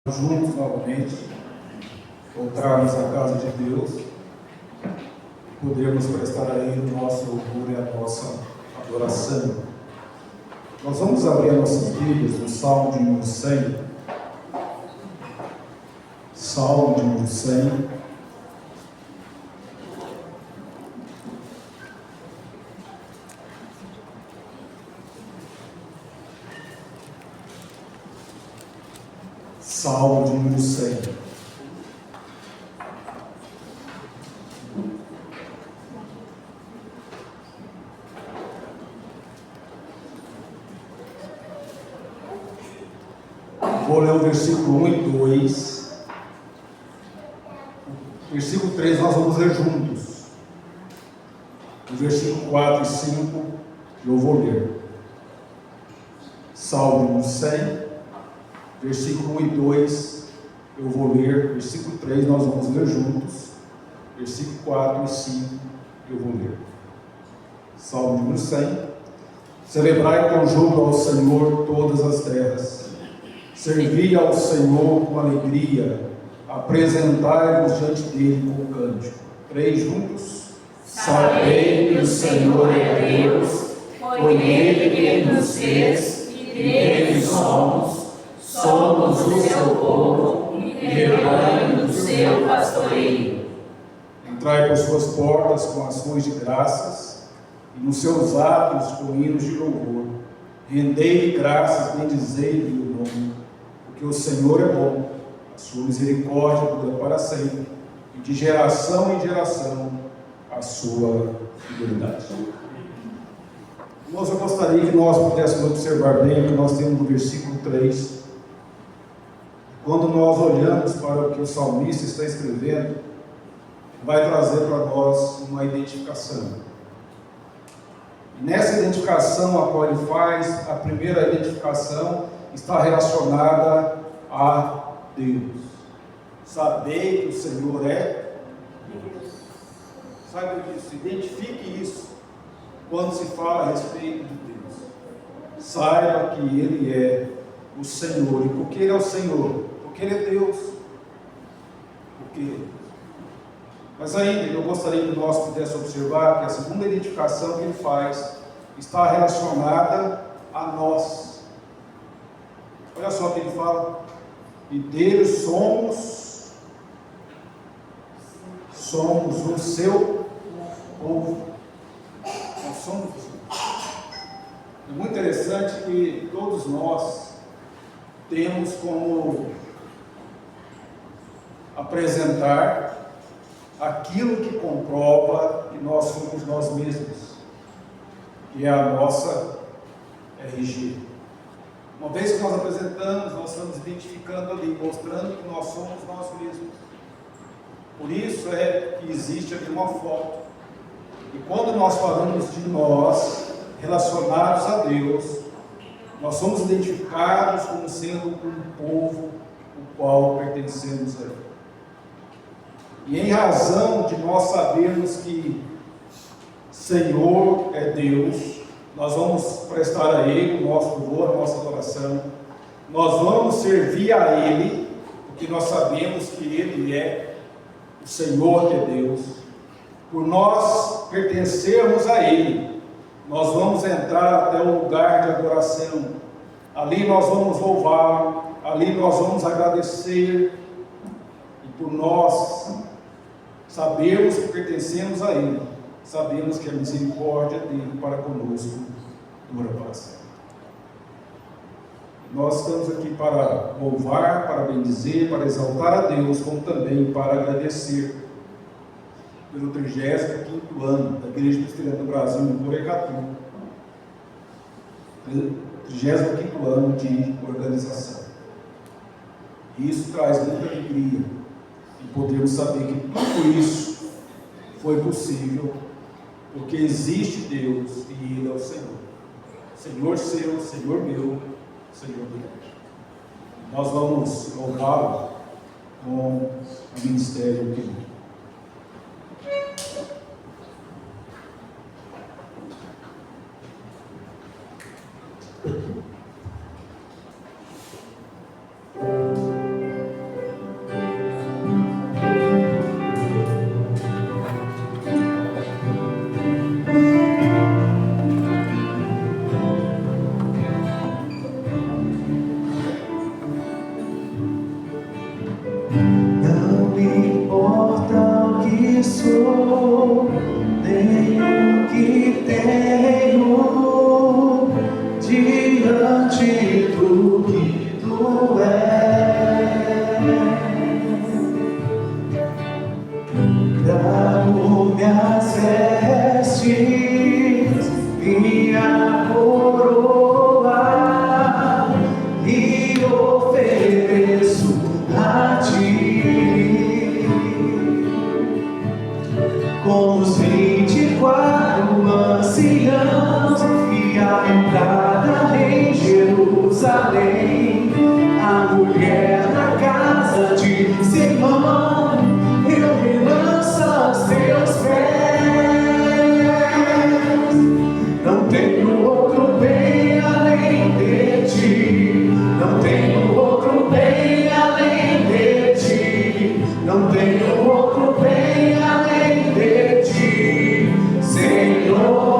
Juntos novamente, voltarmos à casa de Deus, podermos prestar a Ele o nosso louvor e a nossa adoração. Nós vamos abrir as nossas Bíblias no Salmo de número 100. Salmo de número 100. Salmo de número 100. Vou ler o versículo 1 e 2. O versículo 3 nós vamos ler juntos. O versículo 4 e 5 eu vou ler. Salmo número 100. Versículo 1 e 2 eu vou ler, versículo 3 nós vamos ler juntos, versículo 4 e 5 eu vou ler. Salmo número 100. Celebrai com júbilo ao Senhor todas as terras, servi ao Senhor com alegria, apresentai-vos diante dele com cântico. 3 juntos. Sabei que o Senhor é Deus, foi Ele que nos fez e dele somos o seu povo e rebanho do seu pastoreio. Entrai por suas portas com ações de graças e nos seus átrios com hinos de louvor. Rendei-lhe graças, bendizei-lhe o nome, porque o Senhor é bom, a sua misericórdia dura para sempre, e de geração em geração a sua fidelidade. Eu gostaria que nós pudéssemos observar bem o que nós temos no versículo 3. Quando nós olhamos para o que o salmista está escrevendo, vai trazer para nós uma identificação. Nessa identificação a qual ele faz, a primeira identificação está relacionada a Deus. Sabei que o Senhor é Deus. Saiba disso, identifique isso quando se fala a respeito de Deus. Saiba que Ele é o Senhor. E por que Ele é o Senhor? Porque Ele é Deus. Porque Ele é Deus. Mas ainda eu gostaria que nós pudéssemos observar que a segunda identificação que Ele faz está relacionada a nós. Olha só o que Ele fala. E dele somos o seu povo. Nós somos o seu povo. É muito interessante que todos nós temos como apresentar aquilo que comprova que nós somos nós mesmos, que é a nossa RG. Uma vez que nós apresentamos, nós estamos identificando ali, mostrando que nós somos nós mesmos. Por isso é que existe aqui uma foto. E quando nós falamos de nós, relacionados a Deus, nós somos identificados como sendo um povo o qual pertencemos a Ele. E em razão de nós sabermos que Senhor é Deus, nós vamos prestar a Ele o nosso louvor, a nossa adoração. Nós vamos servir a Ele, porque nós sabemos que Ele é o Senhor que é Deus. Por nós pertencermos a Ele, nós vamos entrar até o lugar de adoração. Ali nós vamos louvá-lo, ali nós vamos agradecer. E por nós sabermos que pertencemos a Ele, sabemos que a misericórdia dele para conosco dura para sempre. Nós estamos aqui para louvar, para bendizer, para exaltar a Deus, como também para agradecer pelo 35º ano da Igreja Presbiteriana do Brasil em Porecatu. 35º ano de organização. E isso traz muita alegria em podermos saber que tudo isso foi possível porque existe Deus e Ele é o Senhor. Senhor seu, Senhor meu, Senhor da igreja. Nós vamos louvá-lo com o ministério querido. Não me importa o que sou, nem o que tenho, diante do que tu és. Trago minhas vestes, minha coroa, e ofereço a ti. Com os 24 anciãos e a entrada em Jerusalém, a mulher na casa de Simão, eu me lanço aos teus pés. Não tenho outro bem além de ti, não tenho outro bem além de ti, não tenho outro bem além de ti, Senhor.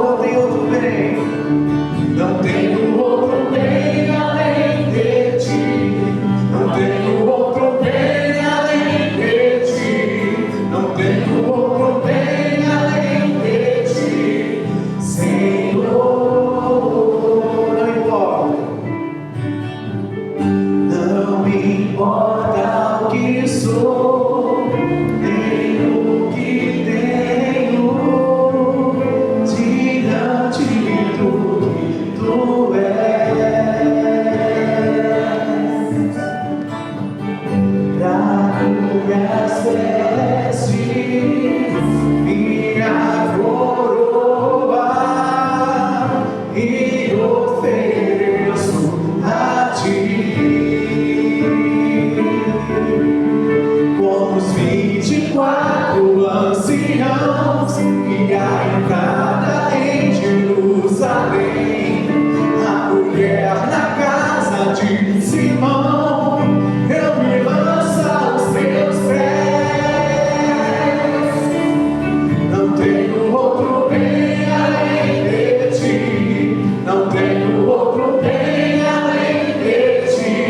Não tenho outro bem, não tenho outro bem além de ti, não tenho outro bem além de ti, não tenho outro bem além de ti, Senhor. Não importa, não me importa o que sou, nem o que tenho, diante do que tu és. Trago minhas vestes, minha coroa, e ofereço a ti. Com os 24 anciãos e a entrada em Jerusalém, a mulher na casa de Simão, eu me lanço aos teus pés. Não tenho outro bem além de ti, não tenho outro bem além de ti,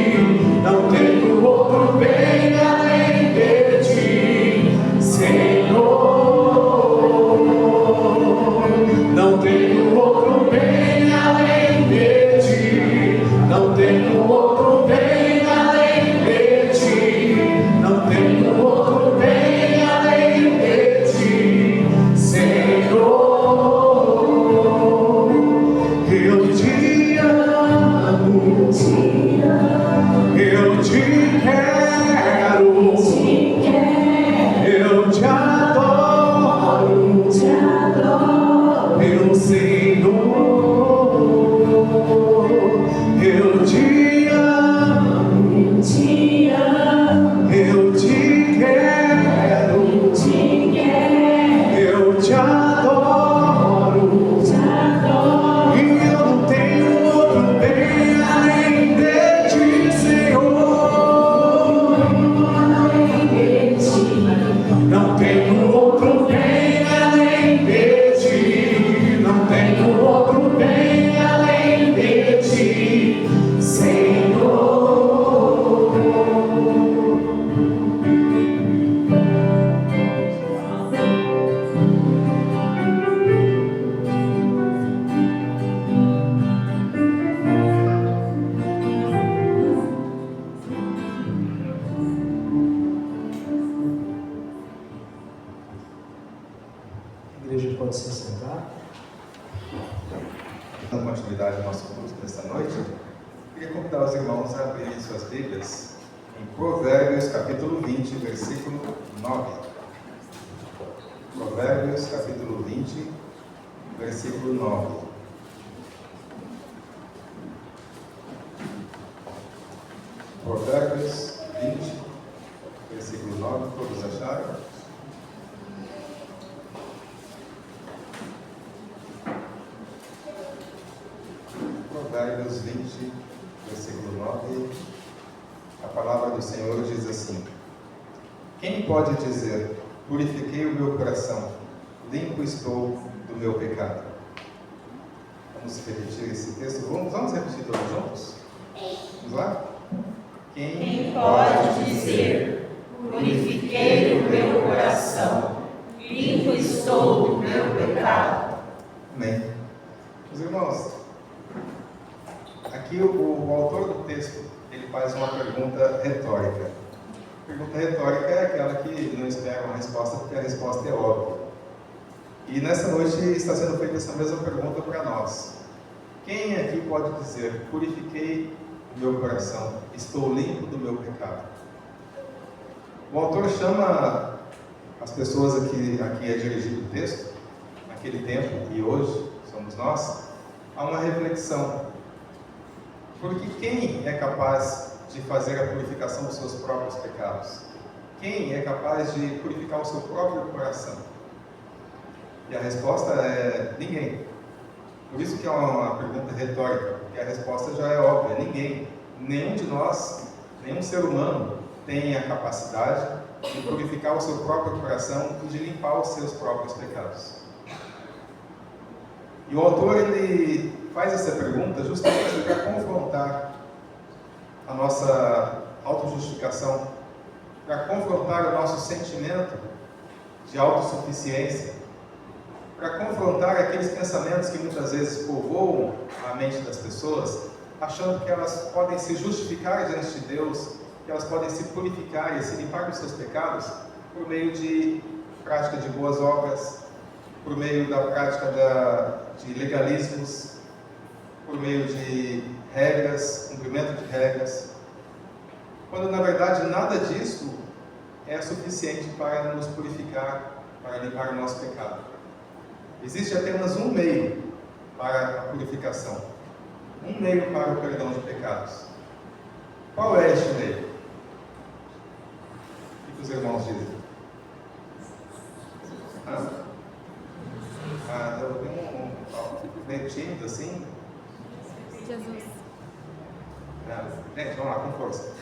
não tenho outro bem além de ti, Senhor. Não tenho outro bem além de ti, não tenho outro bem além de ti, não tenho outro bem além de ti, Senhor. Eu te amo, eu te quero, eu te adoro, meu Senhor. Eu te amo, eu te quero, eu te adoro, e eu não tenho outro bem além de ti, Senhor. Não tenho outro bem além de ti, não tenho outro bem além de ti, Senhor. A igreja pode se sentar. Dando continuidade ao nosso culto nesta noite, queria convidar os irmãos a abrirem suas Bíblias em Provérbios capítulo 20, versículo 9. Provérbios capítulo 20, versículo 9. Provérbios 20, versículo 9, todos acharam? Provérbios 20, versículo 9, a palavra do Senhor diz assim: quem pode dizer, purifiquei o meu coração, limpo estou do meu pecado? Vamos repetir esse texto, vamos repetir todos juntos? Vamos lá? Quem pode dizer, ser. Purifiquei o meu coração, limpo estou do meu pecado. Amém. Meus irmãos, aqui o autor do texto, ele faz uma pergunta retórica. A pergunta retórica é aquela que não espera uma resposta, porque a resposta é óbvia. E nessa noite está sendo feita essa mesma pergunta para nós. Quem aqui pode dizer, purifiquei o meu coração, estou limpo do meu pecado? O autor chama as pessoas aqui é dirigido o texto, naquele tempo e hoje, somos nós, a uma reflexão. Porque quem é capaz de fazer a purificação dos seus próprios pecados? Quem é capaz de purificar o seu próprio coração? E a resposta é ninguém. Por isso que é uma pergunta retórica, porque a resposta já é óbvia, ninguém. Nenhum de nós, nenhum ser humano tem a capacidade de purificar o seu próprio coração e de limpar os seus próprios pecados. E o autor, ele faz essa pergunta justamente para confrontar a nossa autojustificação, para confrontar o nosso sentimento de autossuficiência, para confrontar aqueles pensamentos que muitas vezes povoam a mente das pessoas, achando que elas podem se justificar diante de Deus, que elas podem se purificar e se limpar dos seus pecados por meio de prática de boas obras, por meio da prática de legalismos, por meio de regras, cumprimento de regras, quando na verdade nada disso é suficiente para nos purificar, para limpar o nosso pecado. Existe apenas um meio para a purificação, um meio para o perdão de pecados. Qual é este meio? O que os irmãos dizem? Eu tenho meio tímido assim. Jesus. Gente, vamos lá, com força.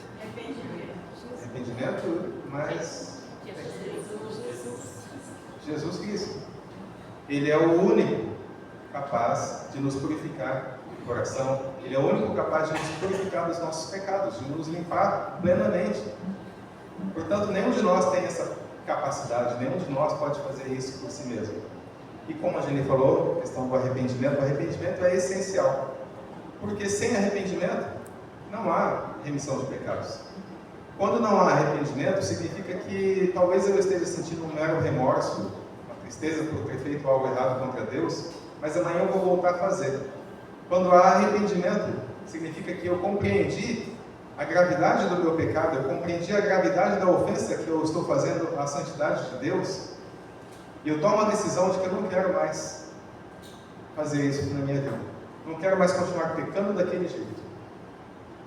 Arrependimento, mas Jesus Cristo. Ele é o único capaz de nos purificar o coração. Ele é o único capaz de nos purificar dos nossos pecados, de nos limpar plenamente. Portanto, nenhum de nós tem essa capacidade, nenhum de nós pode fazer isso por si mesmo. E como a Jenny falou, a questão do arrependimento, o arrependimento é essencial. Porque sem arrependimento, não há remissão de pecados. Quando não há arrependimento, significa que talvez eu esteja sentindo um mero remorso, uma tristeza por ter feito algo errado contra Deus, mas amanhã eu vou voltar a fazer. Quando há arrependimento, significa que eu compreendi a gravidade do meu pecado, eu compreendi a gravidade da ofensa que eu estou fazendo à santidade de Deus, e eu tomo a decisão de que eu não quero mais fazer isso na minha vida. Não quero mais continuar pecando daquele jeito.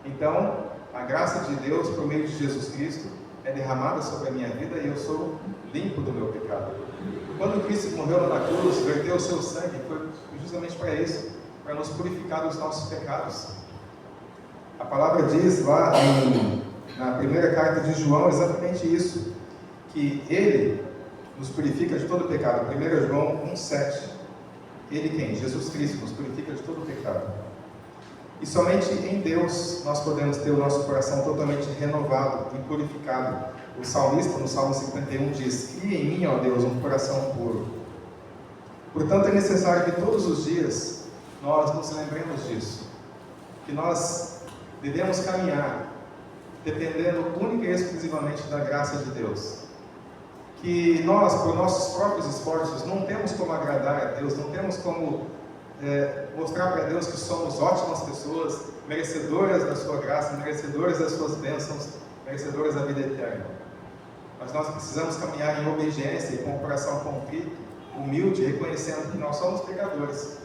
Então, a graça de Deus, por meio de Jesus Cristo, é derramada sobre a minha vida e eu sou limpo do meu pecado. Quando Cristo morreu na cruz, verteu o seu sangue, foi justamente para isso, para nos purificar dos nossos pecados. A palavra diz lá na primeira carta de João exatamente isso, que Ele nos purifica de todo pecado. 1 João 1,7. Ele quem? Jesus Cristo nos purifica de todo pecado. E somente em Deus nós podemos ter o nosso coração totalmente renovado e purificado. O salmista, no Salmo 51, diz: cria em mim, ó Deus, um coração puro. Portanto, é necessário que todos os dias nós nos lembremos disso. Que nós devemos caminhar dependendo única e exclusivamente da graça de Deus. Que nós, por nossos próprios esforços, não temos como agradar a Deus, não temos como mostrar para Deus que somos ótimas pessoas, merecedoras da sua graça, merecedoras das suas bênçãos, merecedoras da vida eterna. Mas nós precisamos caminhar em obediência e com o coração contrito, humilde, reconhecendo que nós somos pecadores.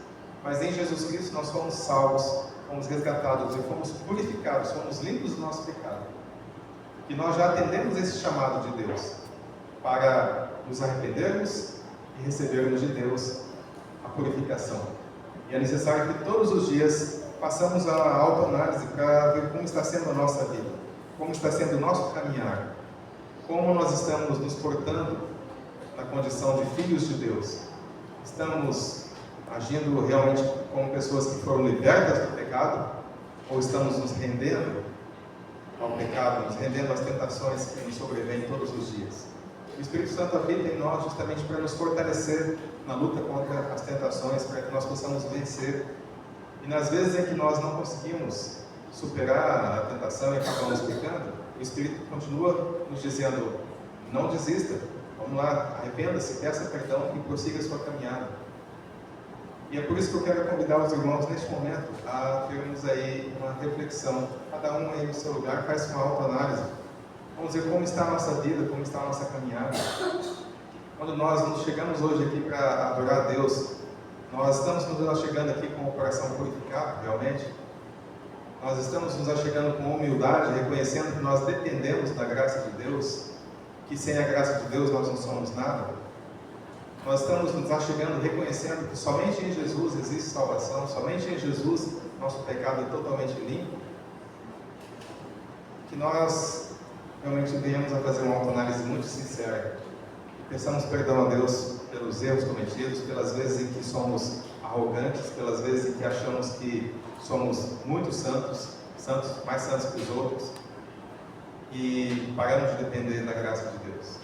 Mas em Jesus Cristo nós fomos salvos, fomos resgatados e fomos purificados, fomos limpos do nosso pecado. E nós já atendemos esse chamado de Deus para nos arrependermos e recebermos de Deus a purificação. E é necessário que todos os dias façamos a autoanálise para ver como está sendo a nossa vida, como está sendo o nosso caminhar, como nós estamos nos portando na condição de filhos de Deus. Estamos agindo realmente como pessoas que foram libertas do pecado, ou estamos nos rendendo ao pecado, nos rendendo às tentações que nos sobrevêm todos os dias. O Espírito Santo habita em nós justamente para nos fortalecer na luta contra as tentações, para que nós possamos vencer. E nas vezes em que nós não conseguimos superar a tentação e acabamos pecando, o Espírito continua nos dizendo: não desista, vamos lá, arrependa-se, peça perdão e prossiga a sua caminhada. E é por isso que eu quero convidar os irmãos neste momento a termos aí uma reflexão, cada um aí no seu lugar, faz uma autoanálise. Vamos ver como está a nossa vida, como está a nossa caminhada. Quando nós nos chegamos hoje aqui para adorar a Deus, nós estamos nos chegando aqui com o coração purificado, realmente. Nós estamos nos achegando com humildade, reconhecendo que nós dependemos da graça de Deus, que sem a graça de Deus nós não somos nada. Nós estamos nos achegando, reconhecendo que somente em Jesus existe salvação, somente em Jesus nosso pecado é totalmente limpo. Que nós realmente venhamos a fazer uma autoanálise muito sincera. Peçamos perdão a Deus pelos erros cometidos, pelas vezes em que somos arrogantes, pelas vezes em que achamos que somos muito santos, mais santos que os outros, e paramos de depender da graça de Deus.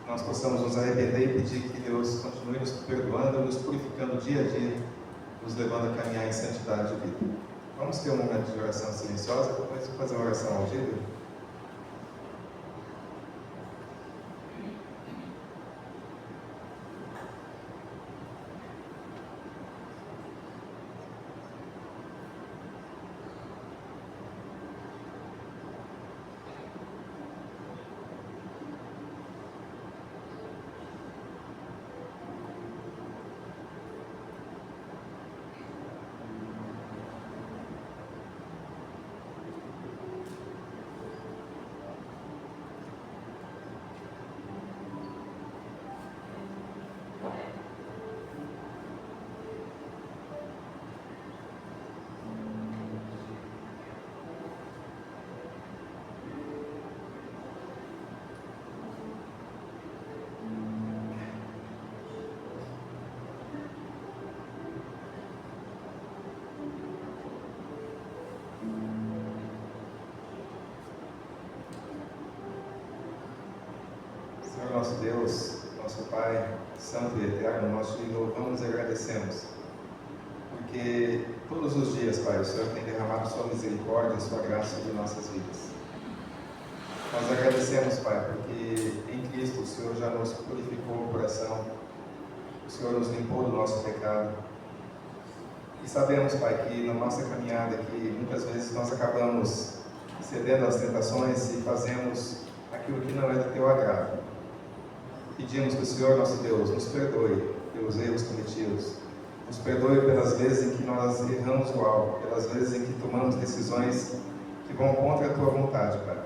Que nós possamos nos arrepender e pedir que Deus continue nos perdoando, nos purificando dia a dia, nos levando a caminhar em santidade de vida. Vamos ter um momento de oração silenciosa, depois de fazer uma oração audível. Senhor nosso Deus, nosso Pai, Santo e Eterno, nós te louvamos e agradecemos, porque todos os dias, Pai, o Senhor tem derramado sua misericórdia e sua graça sobre nossas vidas. Nós agradecemos, Pai, porque em Cristo o Senhor já nos purificou o coração, o Senhor nos limpou do nosso pecado. E sabemos, Pai, que na nossa caminhada aqui, muitas vezes nós acabamos cedendo às tentações e fazemos aquilo que não é do teu agrado. Pedimos que o Senhor, nosso Deus, nos perdoe pelos erros cometidos, nos perdoe pelas vezes em que nós erramos o alvo, pelas vezes em que tomamos decisões que vão contra a tua vontade, Pai,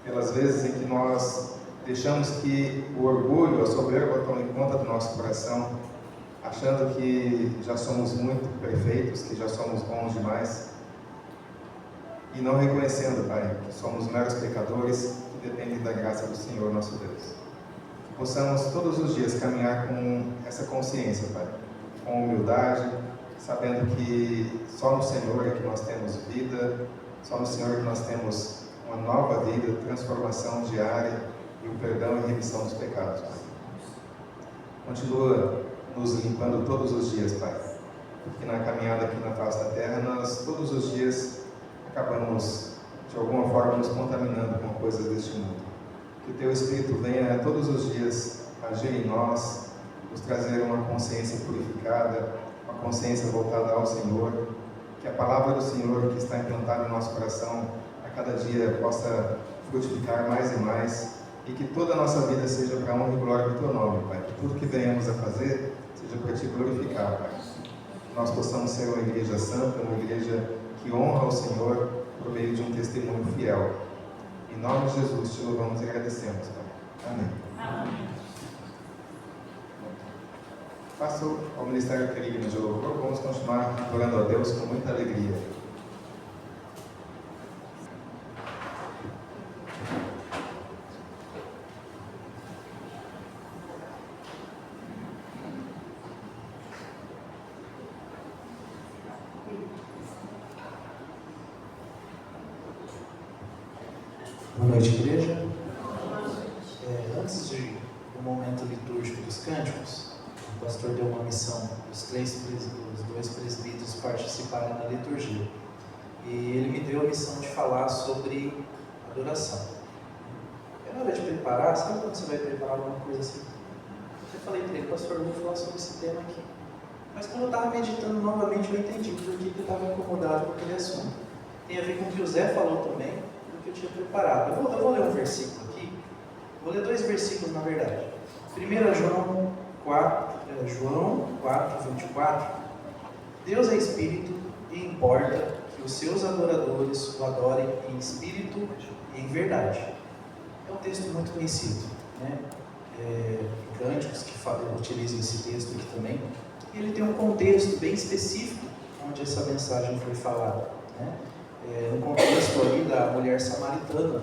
pelas vezes em que nós deixamos que o orgulho, a soberba tomem conta do nosso coração, achando que já somos muito perfeitos, que já somos bons demais, e não reconhecendo, Pai, que somos meros pecadores que dependem da graça do Senhor, nosso Deus. Que possamos todos os dias caminhar com essa consciência, Pai, com humildade, sabendo que só no Senhor é que nós temos vida, só no Senhor é que nós temos uma nova vida, transformação diária e o perdão e remissão dos pecados, Pai. Continua nos limpando todos os dias, Pai, porque na caminhada aqui na face da terra, nós todos os dias acabamos, de alguma forma, nos contaminando com coisas deste mundo. Que o Teu Espírito venha todos os dias agir em nós, nos trazer uma consciência purificada, uma consciência voltada ao Senhor, que a palavra do Senhor que está implantada no nosso coração, a cada dia possa frutificar mais e mais, e que toda a nossa vida seja para a honra e glória do Teu nome, Pai. Que tudo que venhamos a fazer seja para Te glorificar, Pai. Que nós possamos ser uma igreja santa, uma igreja que honra o Senhor por meio de um testemunho fiel. Em nome de Jesus, Te louvamos e agradecemos, Pai. Amém. Amém. Passo ao Ministério Querigma de Louvor. Vamos continuar adorando a Deus com muita alegria. Boa noite, igreja. Antes do momento litúrgico dos cânticos, o pastor deu uma missão os dois presbíteros participarem da liturgia. E ele me deu a missão de falar sobre adoração. Na hora de preparar, sabe quando você vai preparar alguma coisa assim? Eu falei para ele, pastor, eu vou falar sobre esse tema aqui. Mas quando eu estava meditando novamente, eu entendi por que eu estava incomodado com aquele assunto. Tem a ver com o que o Zé falou também, do que eu tinha preparado. Eu vou ler um versículo aqui. Vou ler 2 versículos, na verdade. 1 João 4, 24. Deus é Espírito e importa que os seus adoradores o adorem em espírito e em verdade. É um texto muito conhecido, né? Cânticos que utilizam esse texto aqui também. E ele tem um contexto bem específico onde essa mensagem foi falada, né? No contexto ali da mulher samaritana.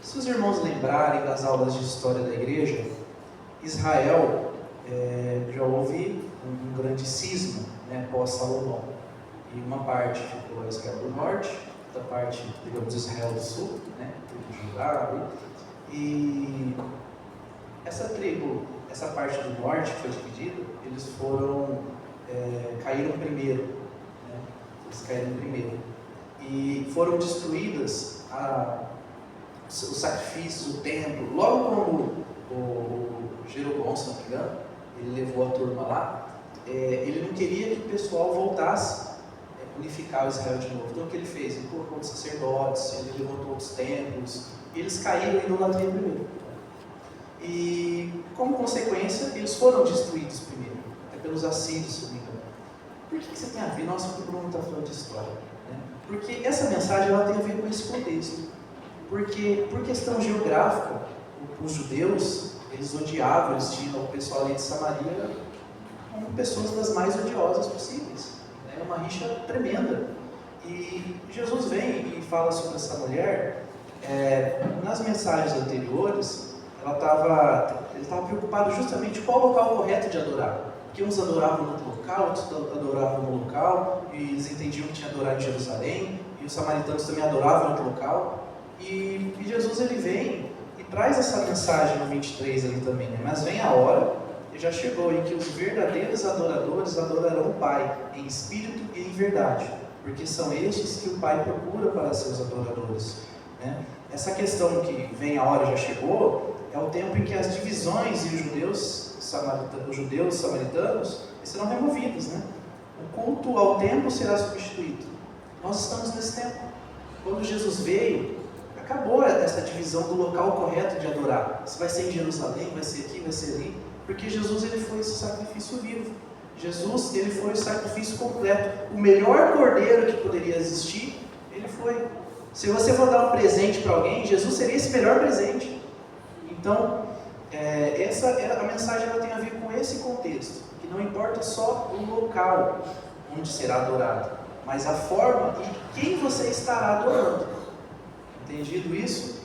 Se os irmãos lembrarem das aulas de história da igreja, Israel já houve um grande cisma, né, pós-Salomão. E uma parte ficou Israel do Norte, outra parte, digamos, Israel do Sul, né, tribo Judá. E essa tribo, essa parte do Norte que foi dividida, eles caíram primeiro. Né, eles caíram primeiro. E foram destruídas os sacrifícios, o templo. Logo quando o Jeroboão, se não me engano, ele levou a turma lá, ele não queria que o pessoal voltasse a unificar o Israel de novo. Então o que ele fez? Ele colocou os sacerdotes, ele levantou os templos, e eles caíram em idolatria primeiro. E como consequência, eles foram destruídos primeiro, até pelos assírios, se não me engano. Por que você tem a ver? Nossa, o Bruno está falando de história. Né? Porque essa mensagem ela tem a ver com esse contexto. Porque, por questão geográfica, os judeus, eles odiavam, eles tinham o pessoal ali de Samaria como pessoas das mais odiosas possíveis. É uma rixa tremenda. E Jesus vem e fala sobre essa mulher. Nas mensagens anteriores, ele estava preocupado justamente qual o local correto de adorar. Porque uns adoravam no outro local, outros adoravam no local, e eles entendiam que tinha que adorar em Jerusalém, e os samaritanos também adoravam em outro local. E Jesus ele vem e traz essa mensagem no 23 ali também, né? Mas vem a hora, e já chegou, em que os verdadeiros adoradores adorarão o Pai em espírito e em verdade, porque são estes que o Pai procura para seus adoradores, né? Essa questão que vem a hora já chegou, é o tempo em que as divisões e os judeus samaritanos serão removidos, né? O culto ao templo será substituído. Nós estamos nesse tempo. Quando Jesus veio, acabou essa divisão do local correto de adorar. Se vai ser em Jerusalém, vai ser aqui, vai ser ali. Porque Jesus ele foi esse sacrifício vivo. Jesus ele foi o sacrifício completo. O melhor cordeiro que poderia existir, ele foi. Se você for dar um presente para alguém, Jesus seria esse melhor presente. Então, a mensagem ela tem a ver com esse contexto. Que não importa só o local onde será adorado, mas a forma e quem você estará adorando. Entendido isso?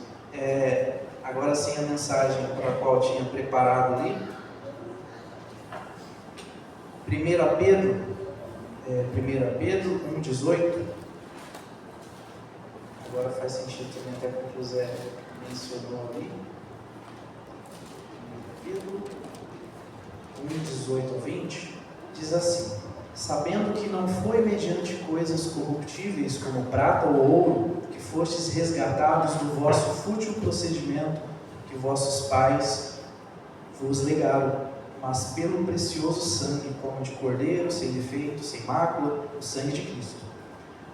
Agora sim a mensagem para a qual eu tinha preparado ali. 1 Pedro 1,18. Agora faz sentido também até com o que o Zé mencionou ali. 1 Pedro 1,18 a 20 diz assim: sabendo que não foi mediante coisas corruptíveis como prata ou ouro que fostes resgatados do vosso fútil procedimento que vossos pais vos legaram, mas pelo precioso sangue, como de cordeiro, sem defeito, sem mácula, o sangue de Cristo.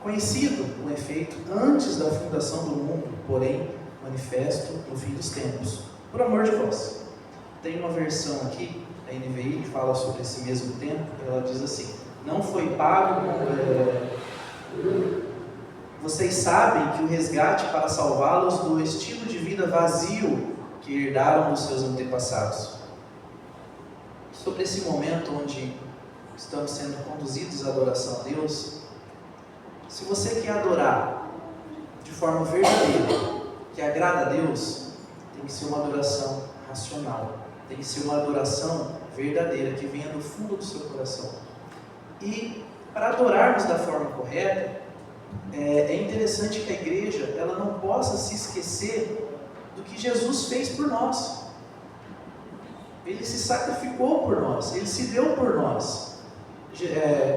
Conhecido, com efeito, antes da fundação do mundo, porém, manifesto no fim dos tempos, por amor de vós. Tem uma versão aqui, a NVI, que fala sobre esse mesmo tempo, ela diz assim: não foi pago, vocês sabem que o resgate para salvá-los do estilo de vida vazio que herdaram dos seus antepassados. Sobre esse momento onde estamos sendo conduzidos à adoração a Deus, se você quer adorar de forma verdadeira, que agrada a Deus, tem que ser uma adoração racional, tem que ser uma adoração verdadeira, que venha do fundo do seu coração. E para adorarmos da forma correta, é interessante que a igreja ela não possa se esquecer do que Jesus fez por nós. Ele se sacrificou por nós, Ele se deu por nós.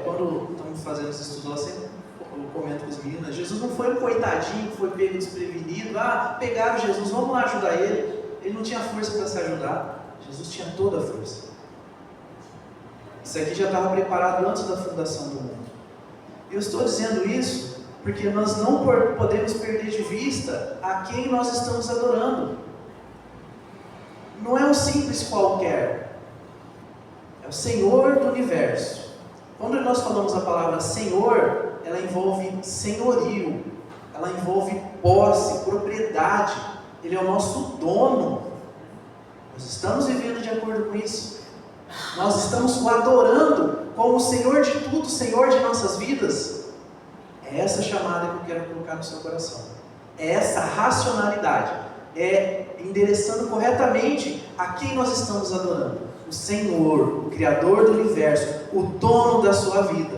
Quando estamos fazendo esse estudo, eu sempre comento com as meninas, Jesus não foi um coitadinho que foi pego desprevenido, pegaram Jesus, vamos lá ajudar ele. Ele não tinha força para se ajudar, Jesus tinha toda a força. Isso aqui já estava preparado antes da fundação do mundo. Eu estou dizendo isso porque nós não podemos perder de vista a quem nós estamos adorando. Não é um simples qualquer, é o Senhor do universo. Quando nós falamos a palavra Senhor, ela envolve senhorio, ela envolve posse, propriedade. Ele é o nosso dono. Nós estamos vivendo de acordo com isso. Nós estamos o adorando como o Senhor de tudo, Senhor de nossas vidas. É essa chamada que eu quero colocar no seu coração. É essa racionalidade. É endereçando corretamente a quem nós estamos adorando. O Senhor, o Criador do universo, o dono da sua vida.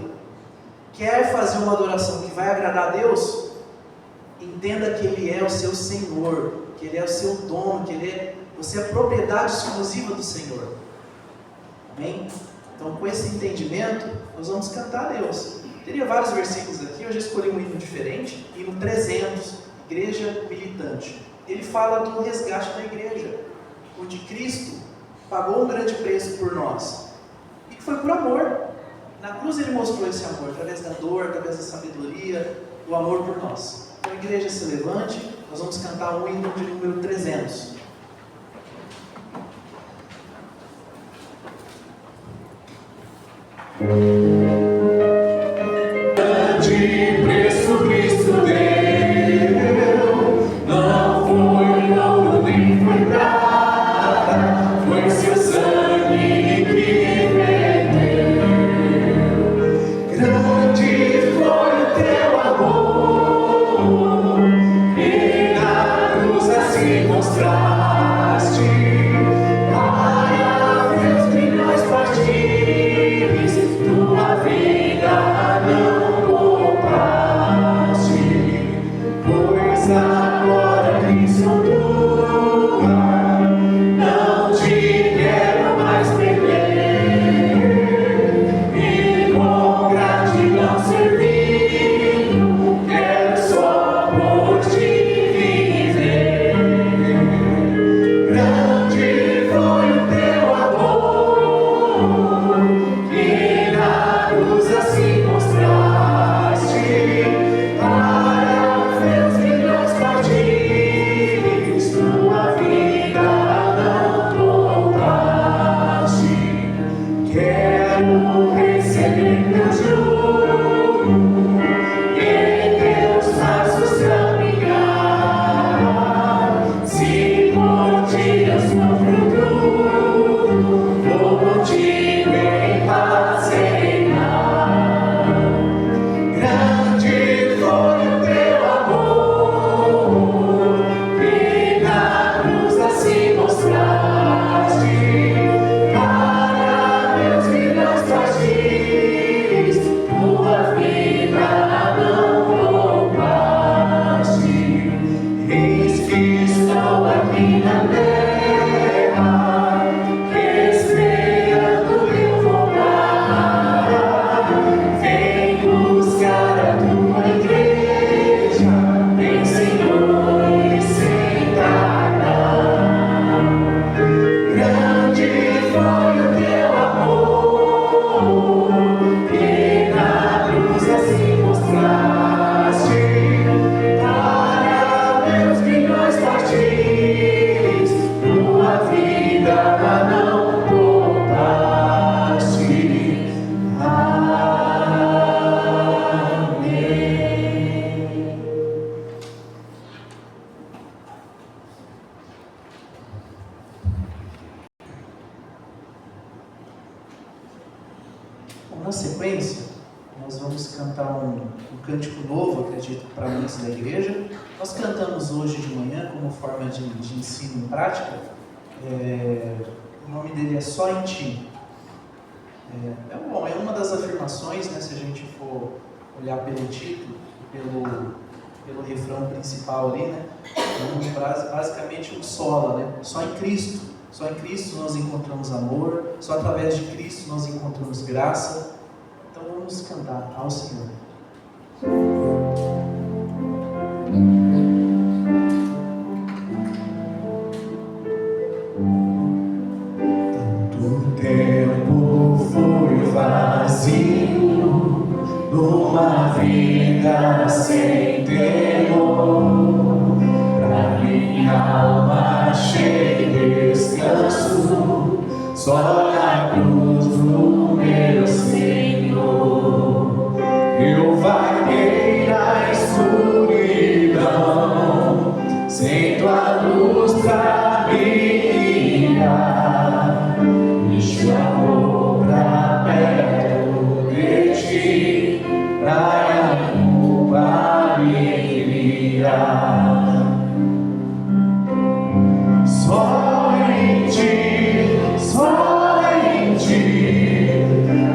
Quer fazer uma adoração que vai agradar a Deus? Entenda que Ele é o seu Senhor, que Ele é o seu dono, que você é propriedade exclusiva do Senhor. Amém? Então, com esse entendimento, nós vamos cantar a Deus. Teria vários versículos aqui, eu já escolhi um hino diferente, hino 300, Igreja Militante. Ele fala do resgate da igreja, onde Cristo pagou um grande preço por nós, e que foi por amor. Na cruz Ele mostrou esse amor, através da dor, através da sabedoria, do amor por nós. Então a igreja se levante, nós vamos cantar o hino de número 300. De preço Cristo deu, não foi ouro nem foi prata, foi seu sangue que vendeu. Grande foi o teu amor, e na cruz assim mostraste, para Deus que nós partimos, tua vida não poupaste, pois agora que sou tua, não te quero mais perder, e com gratidão servindo, quero só por ti viver. Grande foi o teu amor, e na cruz assim mostraste, para Deus que nós partimos, tua vida não poupaste. Quero receber teu juro, e em teus passos caminhar. Se por ti eu sofro tudo, vou contigo em paz reinar. Grande foi o teu amor, e na cruz assim mostraste, para Deus que nós partimos, tua vida não poupaste. Eis que estou aqui na terra, esperando eu voltar. Vem buscar a tua igreja, vem Senhor e sem tardar. Grande foi o teu amor, e na cruz assim mostraste, para Deus que nós partimos, tua vida não poupaste. Amém. Bom, na sequência, nós vamos cantar um cântico novo, acredito, para muitos da igreja. Nós cantamos hoje de manhã como forma de ensino em prática. O nome dele é Só em Ti. É uma das afirmações, né, se a gente for olhar pelo título, pelo refrão principal ali, né? Então, basicamente o sola, né? Só em Cristo nós encontramos amor, só através de Cristo nós encontramos graça. Então vamos cantar ao Senhor. Tanto tempo fui vazio, numa vida sem temor, pra minha alma achei descanso, só na cruz do meu Senhor. Eu vaguei na escuridão, sem tua luz pra me guiar, me chamou pra perto de ti, pra culpa me criar. Só em ti,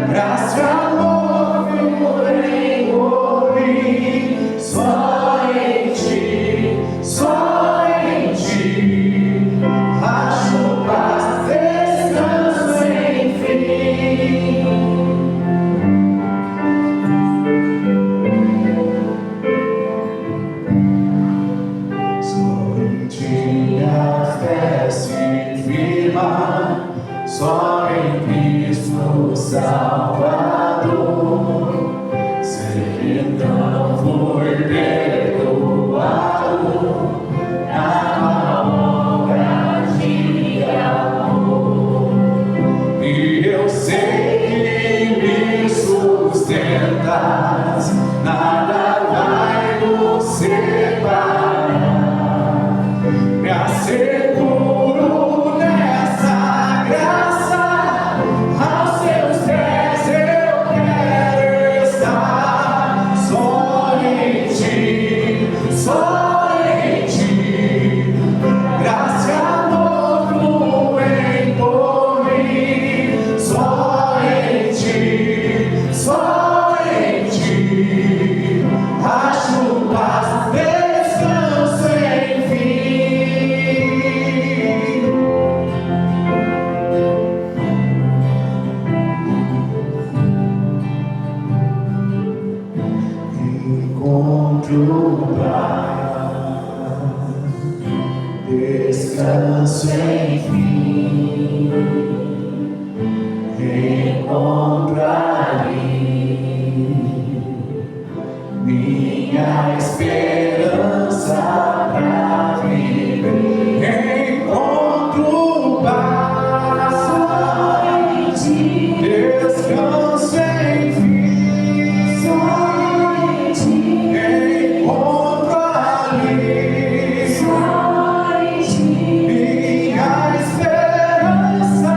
graça e amor vivem por mim. Só em ti, acho paz, descanso sem fim. Só em ti a fé se firma, só em Cristo Salvador. Sei então fui perdoado na obra de amor, e eu sei que me sustentas, nada vai nos separar. Me asseguro nessa graça, aos seus pés eu quero estar. Só em ti, graça e amor fluem por mim. Só em ti, acho paz, descanso sem fim. Encontro paz, descanso sem fim. Encontro ali minha esperança pra viver. Encontro paz, descanso sem fim. Encontro ali minha esperança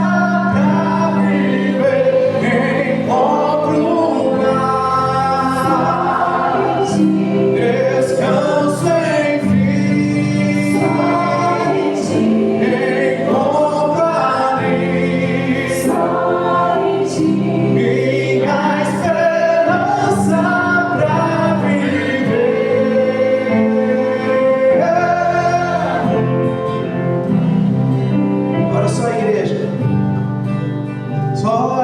pra viver. Encontro paz, descanso sem fim. Encontro ali minha esperança pra viver. Agora só a igreja. Só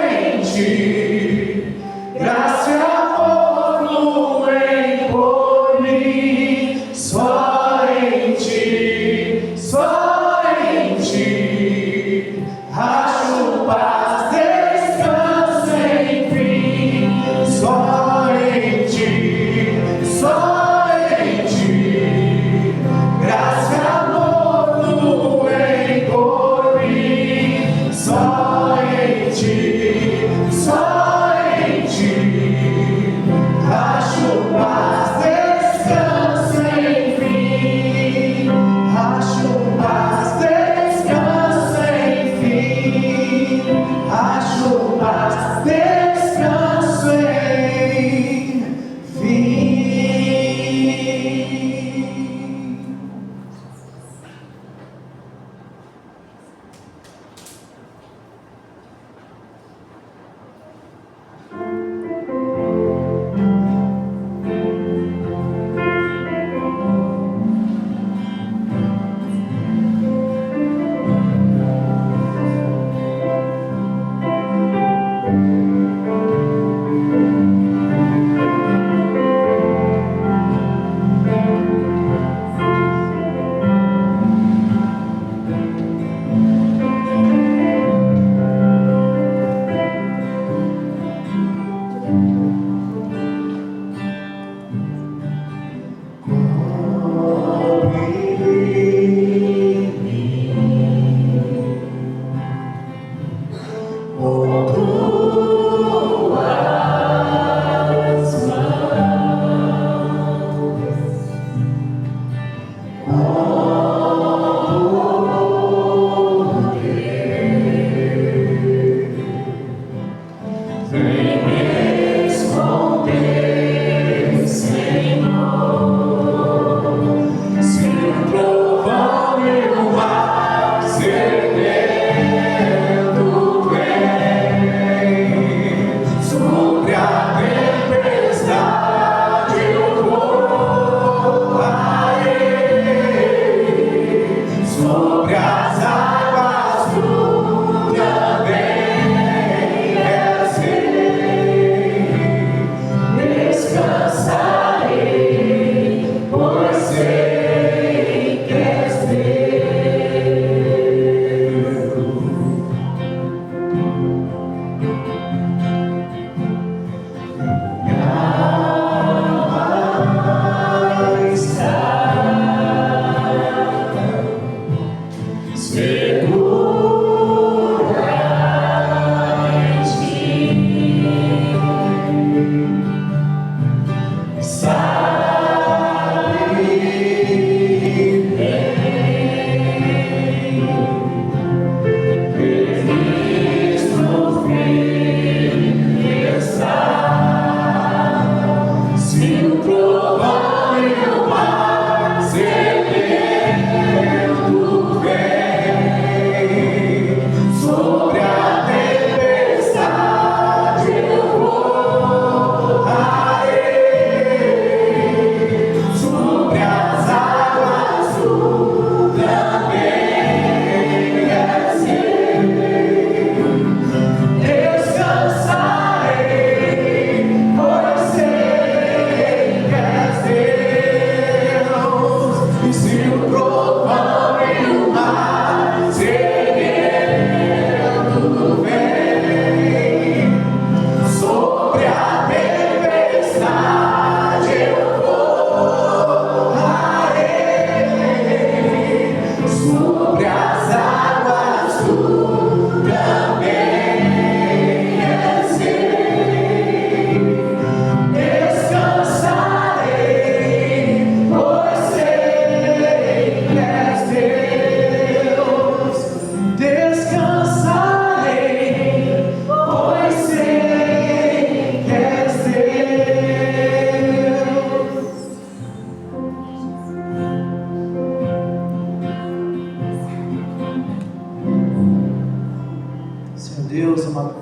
em ti, graça e amor fluem por mim. Só em ti, acho paz, descanso sem fim. Só em ti, graça e amor fluem por mim. Só em ti, acho paz, descanso sem fim. Acho paz, descanso sem fim. Acho paz, descanso sem fim.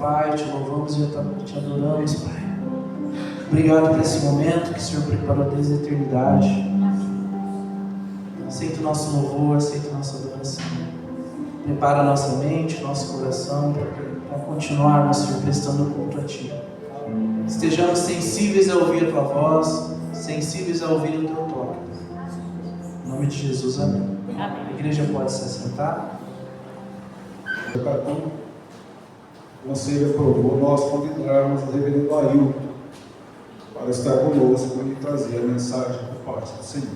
Pai, te louvamos e te adoramos, Pai. Obrigado por esse momento que o Senhor preparou desde a eternidade. Aceita o nosso louvor, aceita a nossa adoração. Prepara a nossa mente, nosso coração para continuarmos, Senhor, prestando culto a Ti. Estejamos sensíveis a ouvir a Tua voz, sensíveis a ouvir o Teu toque. Em nome de Jesus, amém. A igreja pode se assentar. O conselho aprovou nós convidarmos o reverendo Ailton para estar conosco e trazer a mensagem por parte do Senhor.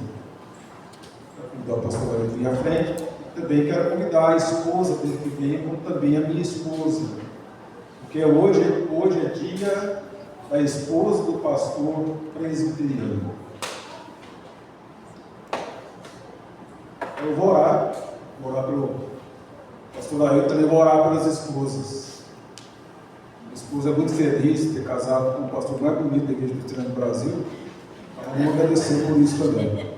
Quero convidar o pastor Ailton vir à frente. Também quero convidar a esposa dele que vem, como também a minha esposa, porque hoje é dia da esposa do pastor presbiteriano. Eu vou orar pelo pastor Ailton, também vou orar pelas esposas. Minha esposa é muito feliz de ter casado com o pastor mais bonito da Igreja Presbiteriana do Brasil. Vamos agradecer por isso também.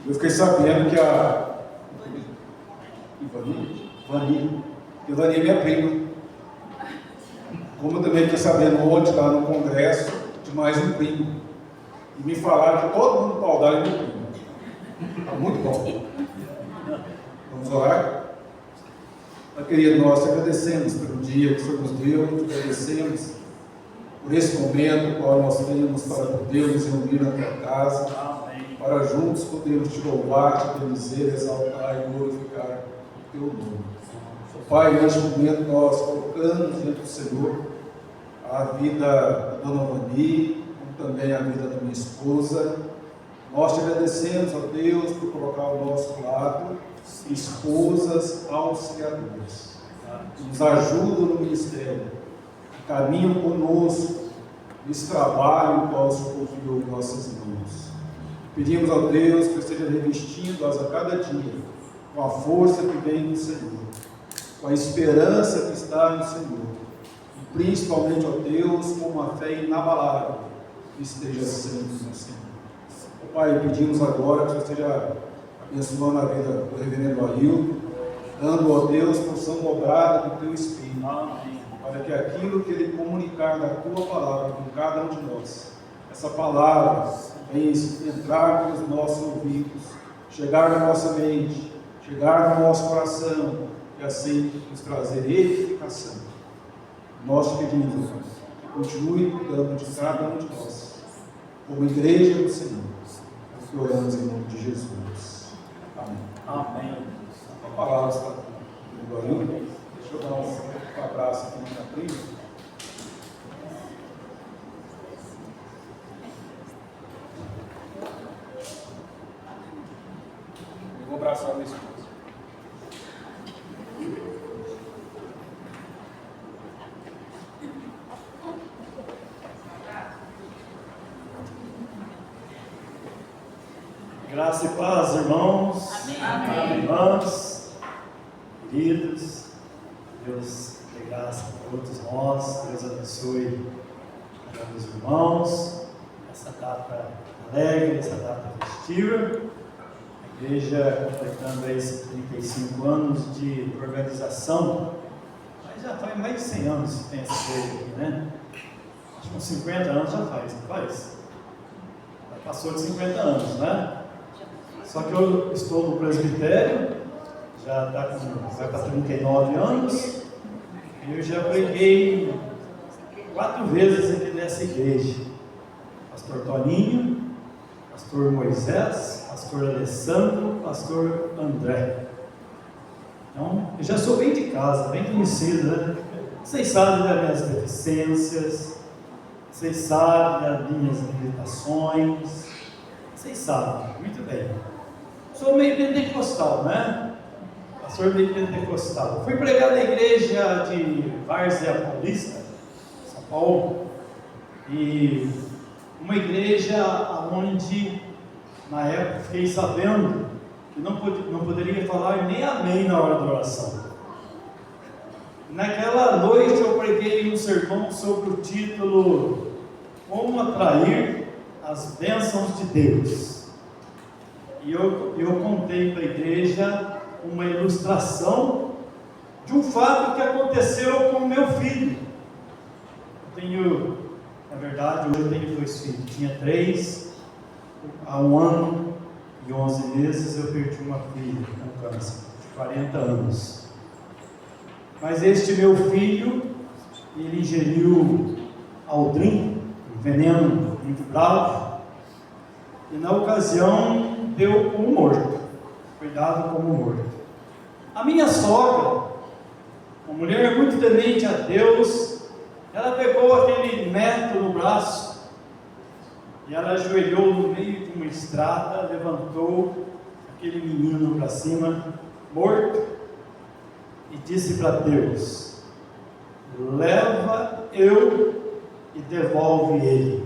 Eu fiquei sabendo que a Ivani é minha prima. Como eu também fiquei sabendo ontem lá no congresso de mais um primo. E me falaram que todo mundo pode dar é meu primo. Está muito bom. Vamos orar? Pai querido, nós te agradecemos pelo dia que o Senhor nos deu, te agradecemos por esse momento, qual nós temos para poder nos reunir na tua casa, para juntos podermos te louvar, te bendizer, exaltar e glorificar o teu nome. Pai, neste momento nós colocamos diante do Senhor a vida da dona Vani, como também a vida da minha esposa. Nós te agradecemos, ó Deus, por colocar ao nosso lado esposas auxiliadoras, que nos ajudam no ministério, que caminham conosco nesse trabalho qual o Senhor confiou em nossas mãos. Pedimos a Deus que esteja revestindo-as a cada dia com a força que vem do Senhor, com a esperança que está no Senhor, e principalmente, ó Deus, com uma fé inabalável que esteja sempre no Senhor. Ó Pai, pedimos agora que o Senhor esteja abençoando a vida do reverendo Ailton, dando, ó Deus, porção dobrada do teu Espírito, para que aquilo que ele comunicar da tua palavra com cada um de nós, essa palavra venha entrar nos nossos ouvidos, chegar na nossa mente, chegar no nosso coração e assim nos trazer edificação. Nós te pedimos, que continue cuidando de cada um de nós, como igreja do Senhor, que oramos em nome de Jesus. Amém. Amém. A palavra está no Ailton. Deixa eu dar um abraço aqui na minha prima. Eu vou abraçar a minha esposa. Graça e paz, irmãos, Amém. Irmãs, queridos, Deus dê graça para todos nós, Deus abençoe a meus irmãos, essa data alegre, essa data festiva, a igreja completando esses 35 anos de organização, mas já faz mais de 100 anos que tem essa igreja aqui, né? Acho que uns 50 anos já faz, não faz? Já passou de 50 anos, né? Só que eu estou no presbitério, já vai para 39 anos, e eu já preguei 4 vezes aqui nessa igreja. Pastor Toninho, Pastor Moisés, Pastor Alessandro, Pastor André. Então, eu já sou bem de casa, bem conhecido, né? Vocês sabem das minhas deficiências, vocês sabem das minhas limitações, vocês sabem, muito bem. Sou meio pentecostal, né? Pastor meio pentecostal. Fui pregar na igreja de Várzea Paulista, São Paulo, e uma igreja onde, na época, fiquei sabendo que não poderia falar nem amém na hora da oração. Naquela noite eu preguei um sermão sobre o título Como Atrair as Bênçãos de Deus. E eu contei para a igreja uma ilustração de de um fato que aconteceu com o meu filho. Na verdade, hoje eu tenho 2 filhos. Tinha 3, há 1 ano e 11 meses eu perdi uma filha com câncer, de 40 anos. Mas este meu filho, ele ingeriu Aldrin, um veneno muito bravo, e na ocasião deu como morto, foi dado como morto. A minha sogra, uma mulher muito temente a Deus, ela pegou aquele neto no braço e ela ajoelhou no meio de uma estrada, levantou aquele menino para cima, morto, e disse para Deus: leva eu e devolve ele.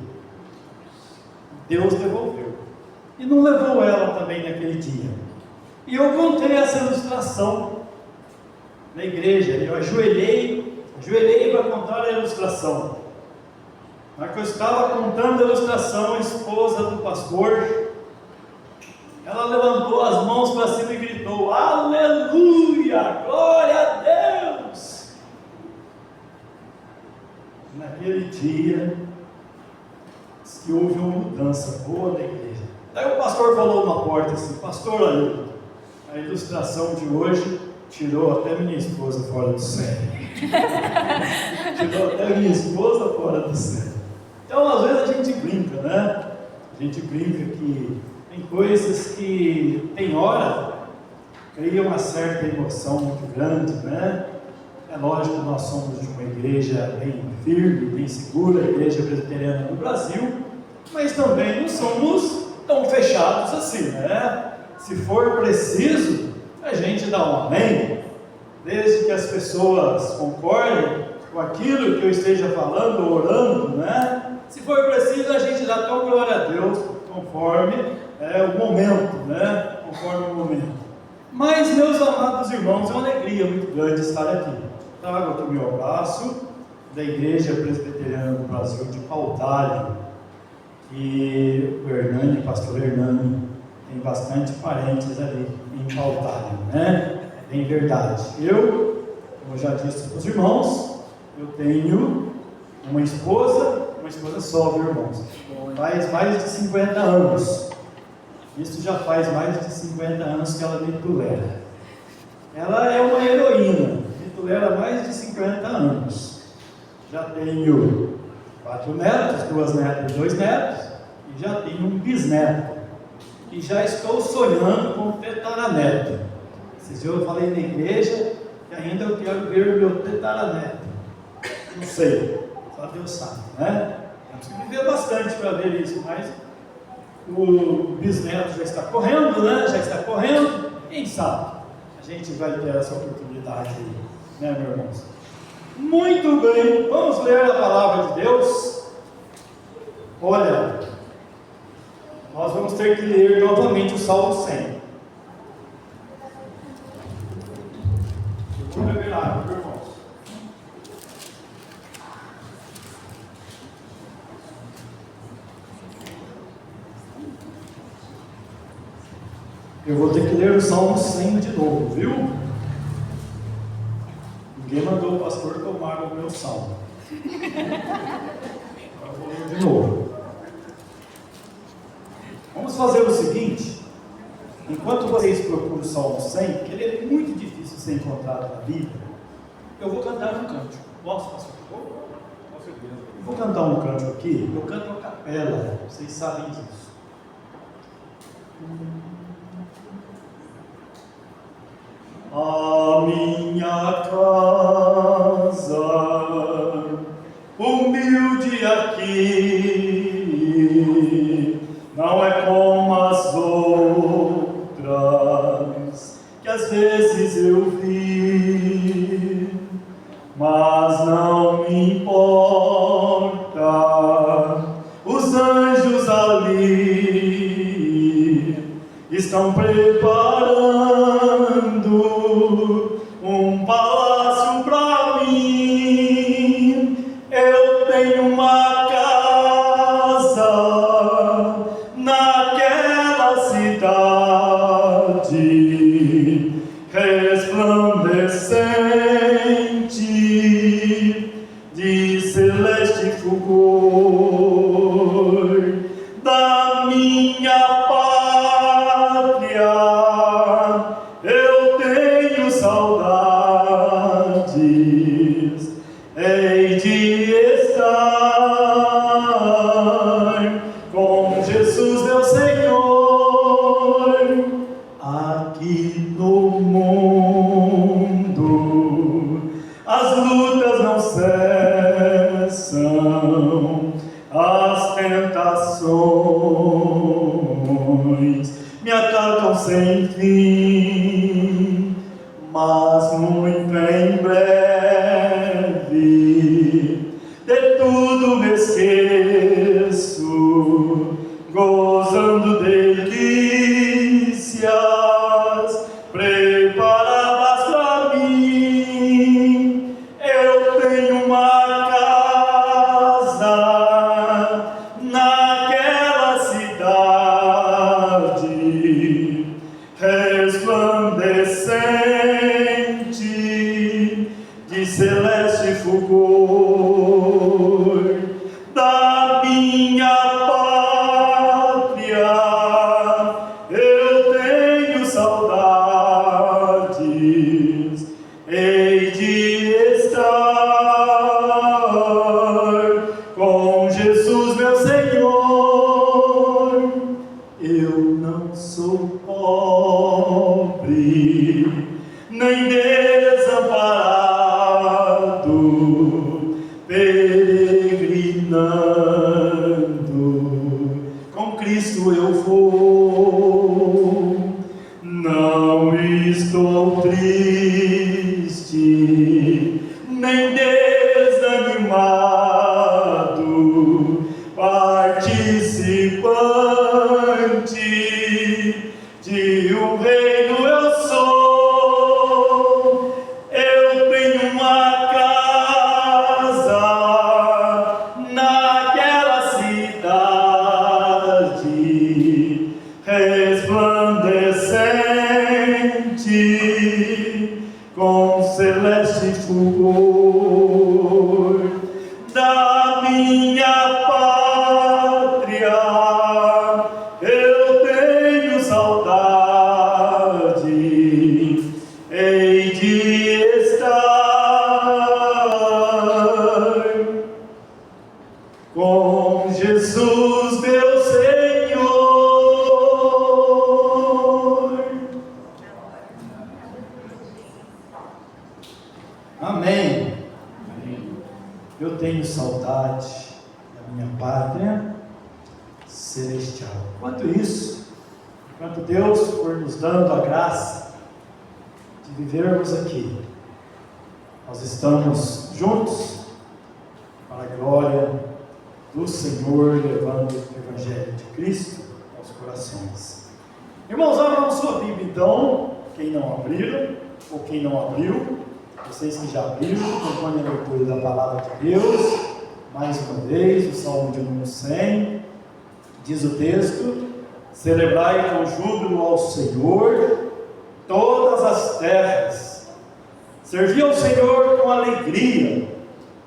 Deus devolveu. E não levou ela também naquele dia. E eu contei essa ilustração na igreja. Eu ajoelhei para contar a ilustração. Na que eu estava contando a ilustração, a esposa do pastor, ela levantou as mãos para cima e gritou: aleluia, glória a Deus. Naquele dia, que houve uma mudança boa na igreja. Daí o pastor falou na porta assim: pastor, olha, a ilustração de hoje tirou até minha esposa fora do sério. Tirou até minha esposa fora do sério. Então, às vezes a gente brinca, né? A gente brinca que tem coisas que, tem hora, criam uma certa emoção muito grande, né? É lógico que nós somos de uma igreja bem firme, bem segura, a igreja presbiteriana no Brasil, mas também não somos tão fechados assim, né? Se for preciso, a gente dá um amém, desde que as pessoas concordem com aquilo que eu esteja falando, orando, né? Se for preciso, a gente dá tão glória a Deus, conforme o momento, né? Conforme o momento. Mas, meus amados irmãos, é uma alegria muito grande estar aqui. Trago aqui o meu abraço da Igreja Presbiteriana do Brasil de Paudalho, e o Hernani, pastor Hernani, tem bastante parentes ali em Paudalho, né? É bem verdade. Eu, como já disse para os irmãos, eu tenho uma esposa só, viu, irmãos? Faz mais de 50 anos. Isso já faz mais de 50 anos que ela me tolera. Ela é uma heroína, me tolera mais de 50 anos. Já tenho 4 netos, 2 netas e 2 netos, e já tenho um bisneto. E já estou sonhando com o tetaraneto. Esses dias eu falei na igreja que ainda eu quero ver o meu tetaraneto. Não sei, só Deus sabe, né? Eu preciso viver bastante para ver isso, mas o bisneto já está correndo, né? Já está correndo, quem sabe a gente vai ter essa oportunidade aí, né, meus irmãos? Muito bem, vamos ler a palavra de Deus. Olha, nós vamos ter que ler novamente o Salmo 100. Eu vou revelar, meus irmãos. Eu vou ter que ler o Salmo 100 de novo, viu? Ninguém mandou o pastor tomar o meu salmo. Agora eu vou ler de novo. Vamos fazer o seguinte: enquanto vocês procuram o Salmo 100, porque ele é muito difícil de ser encontrado na Bíblia, eu vou cantar um cântico. Posso, pastor? Eu vou cantar um cântico aqui. Eu canto a capela, vocês sabem disso. A minha casa, humilde aqui, não é como as outras, que às vezes eu vi, mas não me importa, os anjos ali estão preparando um palácio para mim. Eu tenho uma casa naquela cidade, resplandecendo minha pátria eu tenho saudades, hei de estar com Jesus meu Senhor, aqui no mundo as lutas não cessam, as tentações me atacam sem fim, mas muito em breve de tudo me esqueço, gozando delícias preparadas para mim. Eu tenho uma casa naquela cidade resplandecente de celeste fulgor da minha pátria. Eu tenho saudades, hei de estar com Jesus meu Senhor. Eu não sou pobre, nem desamparado, peregrinando, com Cristo eu vou. Não estou triste, nem desanimado, participante de um reino eu sou. Eu tenho uma casa naquela cidade resplandecente com celeste fulgor da minha pátria. Eu tenho saudade, hei de estar com Jesus meu Senhor. Amém. Eu tenho saudade da minha pátria celestial. Enquanto isso, enquanto Deus for nos dando a graça de vivermos aqui, nós estamos juntos para a glória do Senhor, levando o Evangelho de Cristo aos corações. Irmãos, abram sua Bíblia então, quem não abriram, ou quem não abriu, vocês que já abriram, acompanhem a leitura da Palavra de Deus, mais uma vez, o Salmo de número 100, diz o texto: celebrai com júbilo ao Senhor todas as terras, servi ao Senhor com alegria,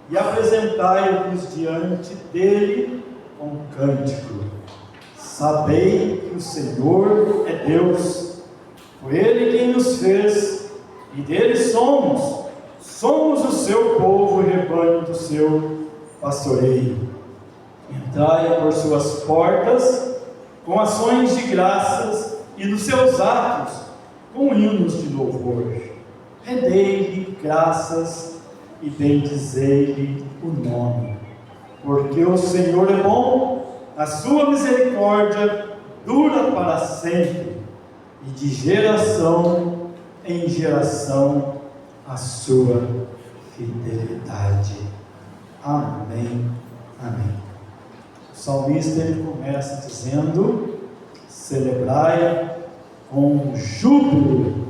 e apresentai-vos diante dele com cântico. Sabei que o Senhor é Deus, foi Ele quem nos fez, e dele somos o seu povo e rebanho do seu pastoreio. Entrai por suas portas com ações de graças, e dos seus atos com hinos de louvor. Rendei-lhe graças e bendizei-lhe o nome, porque o Senhor é bom, a sua misericórdia dura para sempre, e de geração em geração a sua fidelidade. Amém, amém. O salmista ele começa dizendo: celebrai com júbilo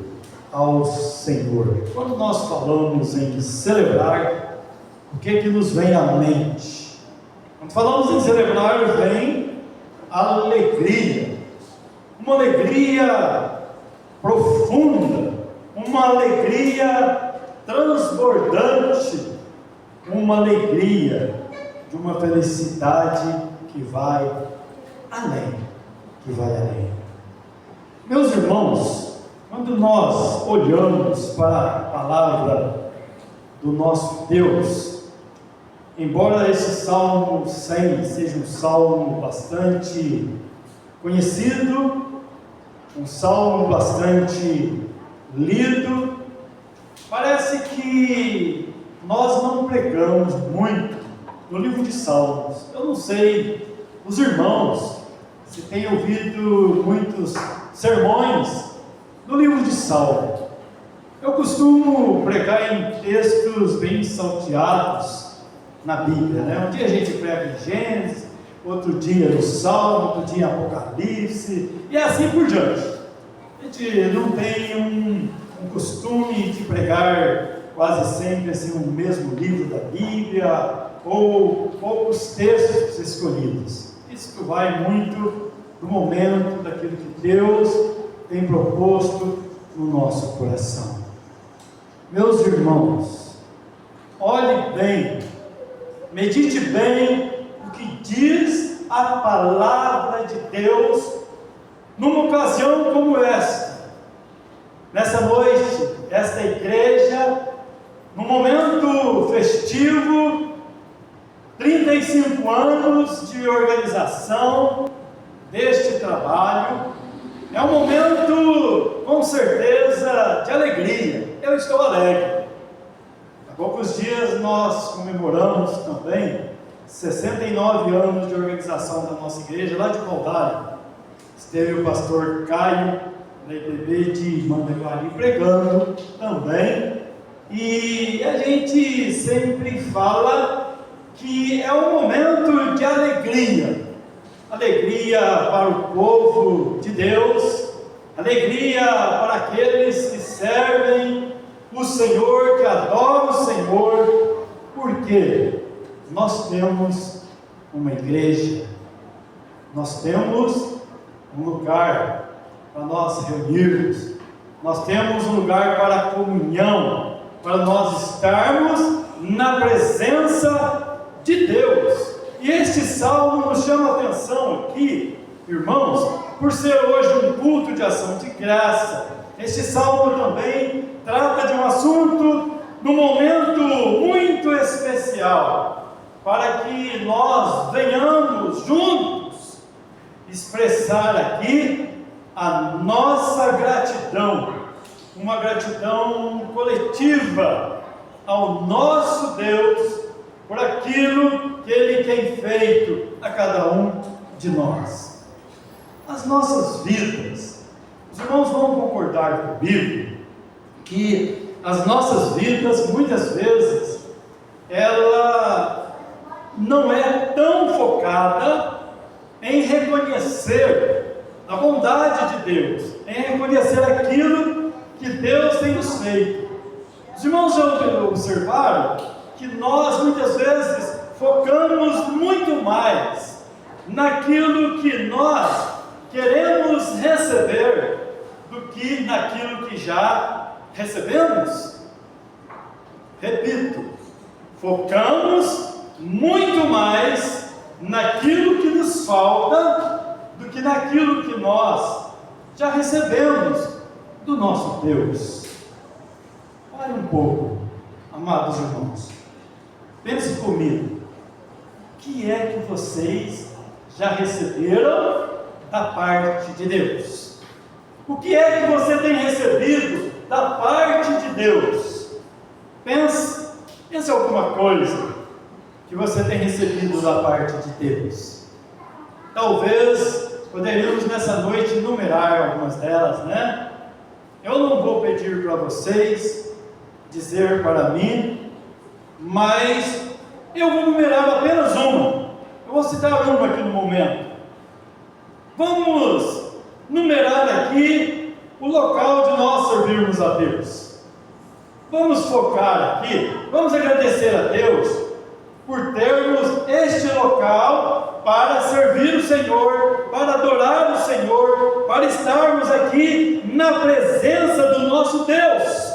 ao Senhor. Quando nós falamos em celebrar, o que nos vem à mente? Quando falamos em celebrar, vem alegria, uma alegria profunda, uma alegria transbordante, uma alegria de uma felicidade que vai além. e vai além. Meus irmãos, quando nós olhamos para a palavra do nosso Deus, embora esse Salmo 100 seja um salmo bastante conhecido, um salmo bastante lido, parece que nós não pregamos muito no livro de Salmos. Eu não sei, os irmãos, se têm ouvido muitos sermões no livro de Salmos. Eu costumo pregar em textos bem salteados na Bíblia, né? Um dia a gente prega em Gênesis, outro dia no Salmo, outro dia em Apocalipse, e assim por diante. A gente não tem um costume de pregar quase sempre assim, o mesmo livro da Bíblia, ou poucos textos escolhidos. Isso vai muito do momento, daquilo que Deus tem proposto no nosso coração. Meus irmãos, olhe bem, medite bem o que diz a palavra de Deus numa ocasião como esta. Nessa noite, esta igreja, num momento festivo, 35 anos de organização deste trabalho, é um momento, com certeza, de alegria. Eu estou alegre. Há poucos dias nós comemoramos também 69 anos de organização da nossa igreja, lá de Valdário. Esteve o pastor Caio, da IPB de Mandaguari, pregando também. E a gente sempre fala que é um momento de alegria. Alegria para o povo de Deus, alegria para aqueles que servem o Senhor, que adoram o Senhor, porque nós temos uma igreja, nós temos um lugar para nós reunirmos, nós temos um lugar para a comunhão, para nós estarmos na presença de Deus. E este salmo nos chama a atenção aqui, irmãos, por ser hoje um culto de ação de graça. Este salmo também trata de um assunto num momento muito especial, para que nós venhamos juntos expressar aqui a nossa gratidão, uma gratidão coletiva ao nosso Deus por aquilo que Ele tem feito a cada um de nós. As nossas vidas, os irmãos vão concordar comigo, que as nossas vidas, muitas vezes, ela não é tão focada em reconhecer a bondade de Deus, em reconhecer aquilo que Deus tem nos feito. Os irmãos já observaram que nós muitas vezes focamos muito mais naquilo que nós queremos receber do que naquilo que já recebemos. Repito, focamos muito mais naquilo que nos falta do que naquilo que nós já recebemos do nosso Deus. Pare um pouco, amados irmãos. Pense comigo, o que é que vocês já receberam da parte de Deus? O que é que você tem recebido da parte de Deus? Pense alguma coisa que você tem recebido da parte de Deus. Talvez poderíamos nessa noite enumerar algumas delas, né? Eu não vou pedir para vocês dizer para mim, mas eu vou numerar apenas uma. Eu vou citar uma aqui no momento. Vamos numerar aqui o local de nós servirmos a Deus. Vamos focar aqui, vamos agradecer a Deus por termos este local para servir o Senhor, para adorar o Senhor, para estarmos aqui na presença do nosso Deus.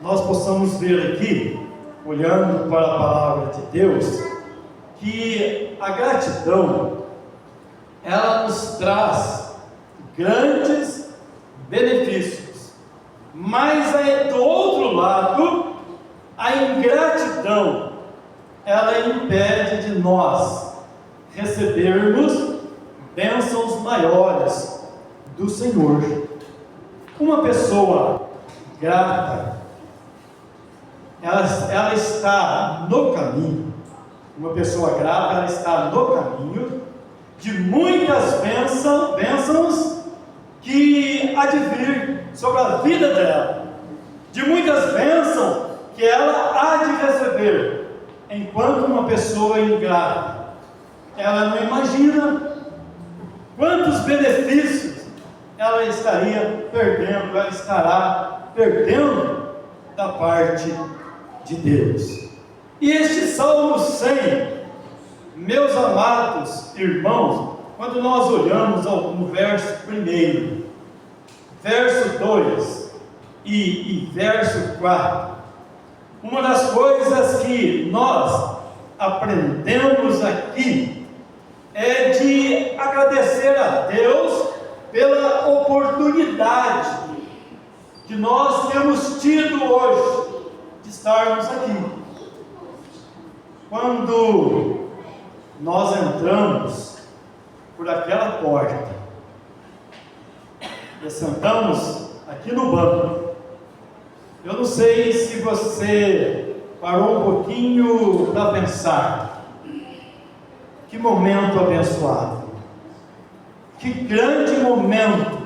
Nós possamos ver aqui, olhando para a palavra de Deus, que a gratidão ela nos traz grandes benefícios, mas aí, do outro lado, a ingratidão, ela impede de nós recebermos bênçãos maiores do Senhor. Uma pessoa grata, ela está no caminho. Uma pessoa grata, ela está no caminho de muitas bênçãos que há de vir sobre a vida dela, de muitas bênçãos que ela há de receber, enquanto uma pessoa ingrata, ela não imagina quantos benefícios ela estaria perdendo, ela estará perdendo da parte de Deus. E este Salmo 100, meus amados irmãos, quando nós olhamos no verso 1, verso 2 e verso 4, uma das coisas que nós aprendemos aqui é de agradecer a Deus pela oportunidade que nós temos tido hoje de estarmos aqui. Quando nós entramos por aquela porta e sentamos aqui no banco, eu não sei se você parou um pouquinho para pensar, que momento abençoado, que grande momento,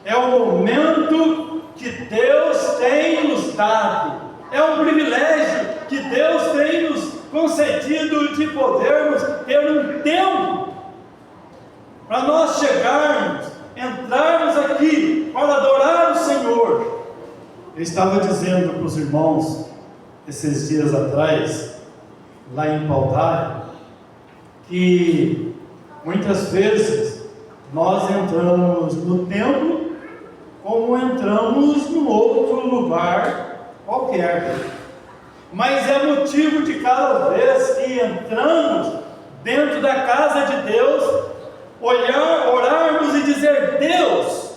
é o momento que Deus tem nos dado, é um privilégio que Deus tem nos concedido de podermos ter um tempo para nós chegarmos, entrarmos aqui para adorar o Senhor. Eu estava dizendo para os irmãos esses dias atrás, lá em Paudalho, que muitas vezes nós entramos no templo como entramos num outro lugar qualquer, mas é motivo de cada vez que entramos dentro da casa de Deus, orarmos e dizer: Deus,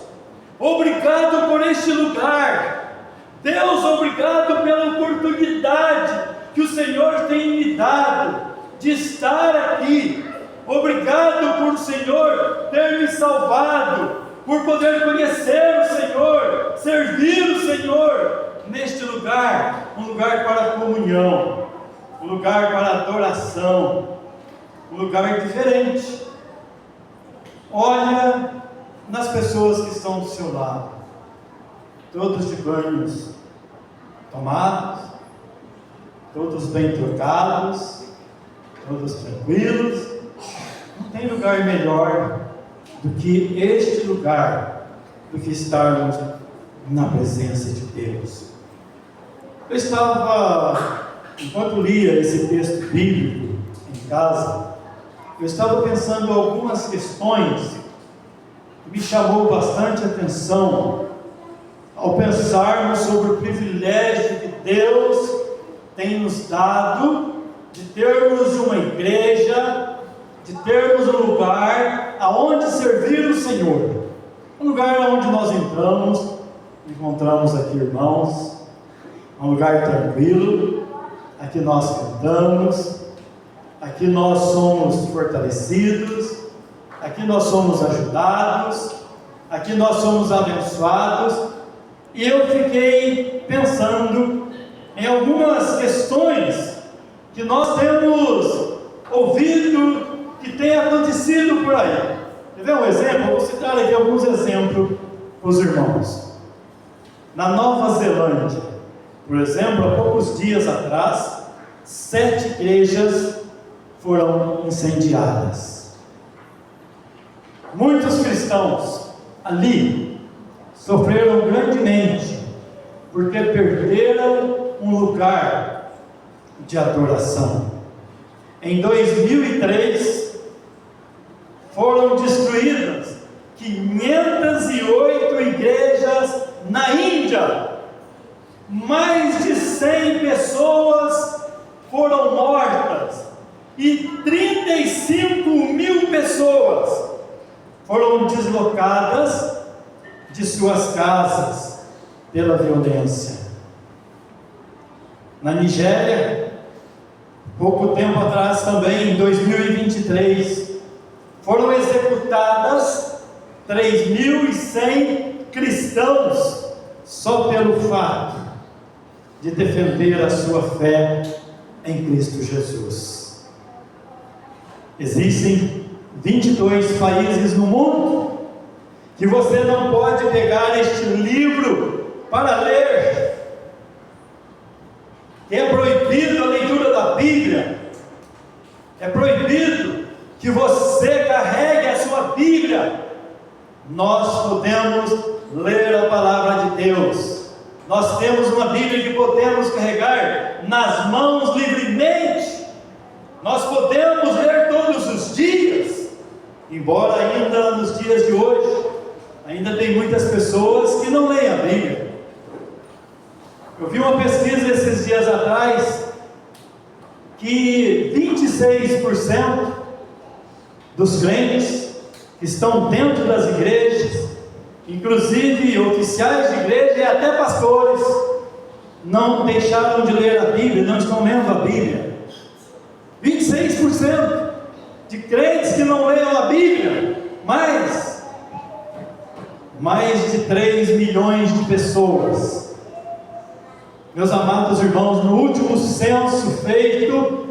obrigado por este lugar, Deus, obrigado pela oportunidade que o Senhor tem me dado de estar aqui, obrigado por o Senhor ter me salvado, por poder conhecer o Senhor, servir o Senhor neste lugar, um lugar para comunhão, um lugar para adoração, um lugar diferente. Olha nas pessoas que estão do seu lado, todos de banhos tomados, todos bem trocados, todos tranquilos. Não tem lugar melhor do que este lugar, do que estarmos na presença de Deus. Eu estava, enquanto lia esse texto bíblico em casa, eu estava pensando em algumas questões que me chamou bastante atenção ao pensarmos sobre o privilégio que Deus tem nos dado de termos uma igreja, de termos um lugar aonde servir o Senhor, um lugar onde nós encontramos aqui irmãos, um lugar tranquilo, aqui nós cantamos, aqui nós somos fortalecidos, aqui nós somos ajudados, aqui nós somos abençoados. E eu fiquei pensando em algumas questões que nós temos ouvido, que tem acontecido por aí. Quer ver um exemplo? Eu vou citar aqui alguns exemplos para os irmãos. Na Nova Zelândia, por exemplo, há poucos dias atrás, 7 igrejas foram incendiadas. Muitos cristãos ali sofreram grandemente, porque perderam um lugar de adoração. Em 2003, foram destruídas 508 igrejas na Índia. Mais de 100 pessoas foram mortas e 35 mil pessoas foram deslocadas de suas casas pela violência. Na Nigéria, pouco tempo atrás também, em 2023, foram executadas 3.100 cristãos só pelo fato de defender a sua fé em Cristo Jesus. Existem 22 países no mundo que você não pode pegar este livro para ler. É proibido a leitura da Bíblia. É proibido que você carregue a sua Bíblia. Nós podemos ler a palavra de Deus. Nós temos uma Bíblia que podemos carregar nas mãos livremente. Nós podemos ler todos os dias. Embora ainda nos dias de hoje, ainda tem muitas pessoas que não leem a Bíblia. Eu vi uma pesquisa esses dias atrás que 26% dos crentes que estão dentro das igrejas, inclusive oficiais de igreja e até pastores, não deixaram de ler a Bíblia, não estão lendo a Bíblia. 26% de crentes que não leem a Bíblia, mais de 3 milhões de pessoas. Meus amados irmãos, no último censo feito,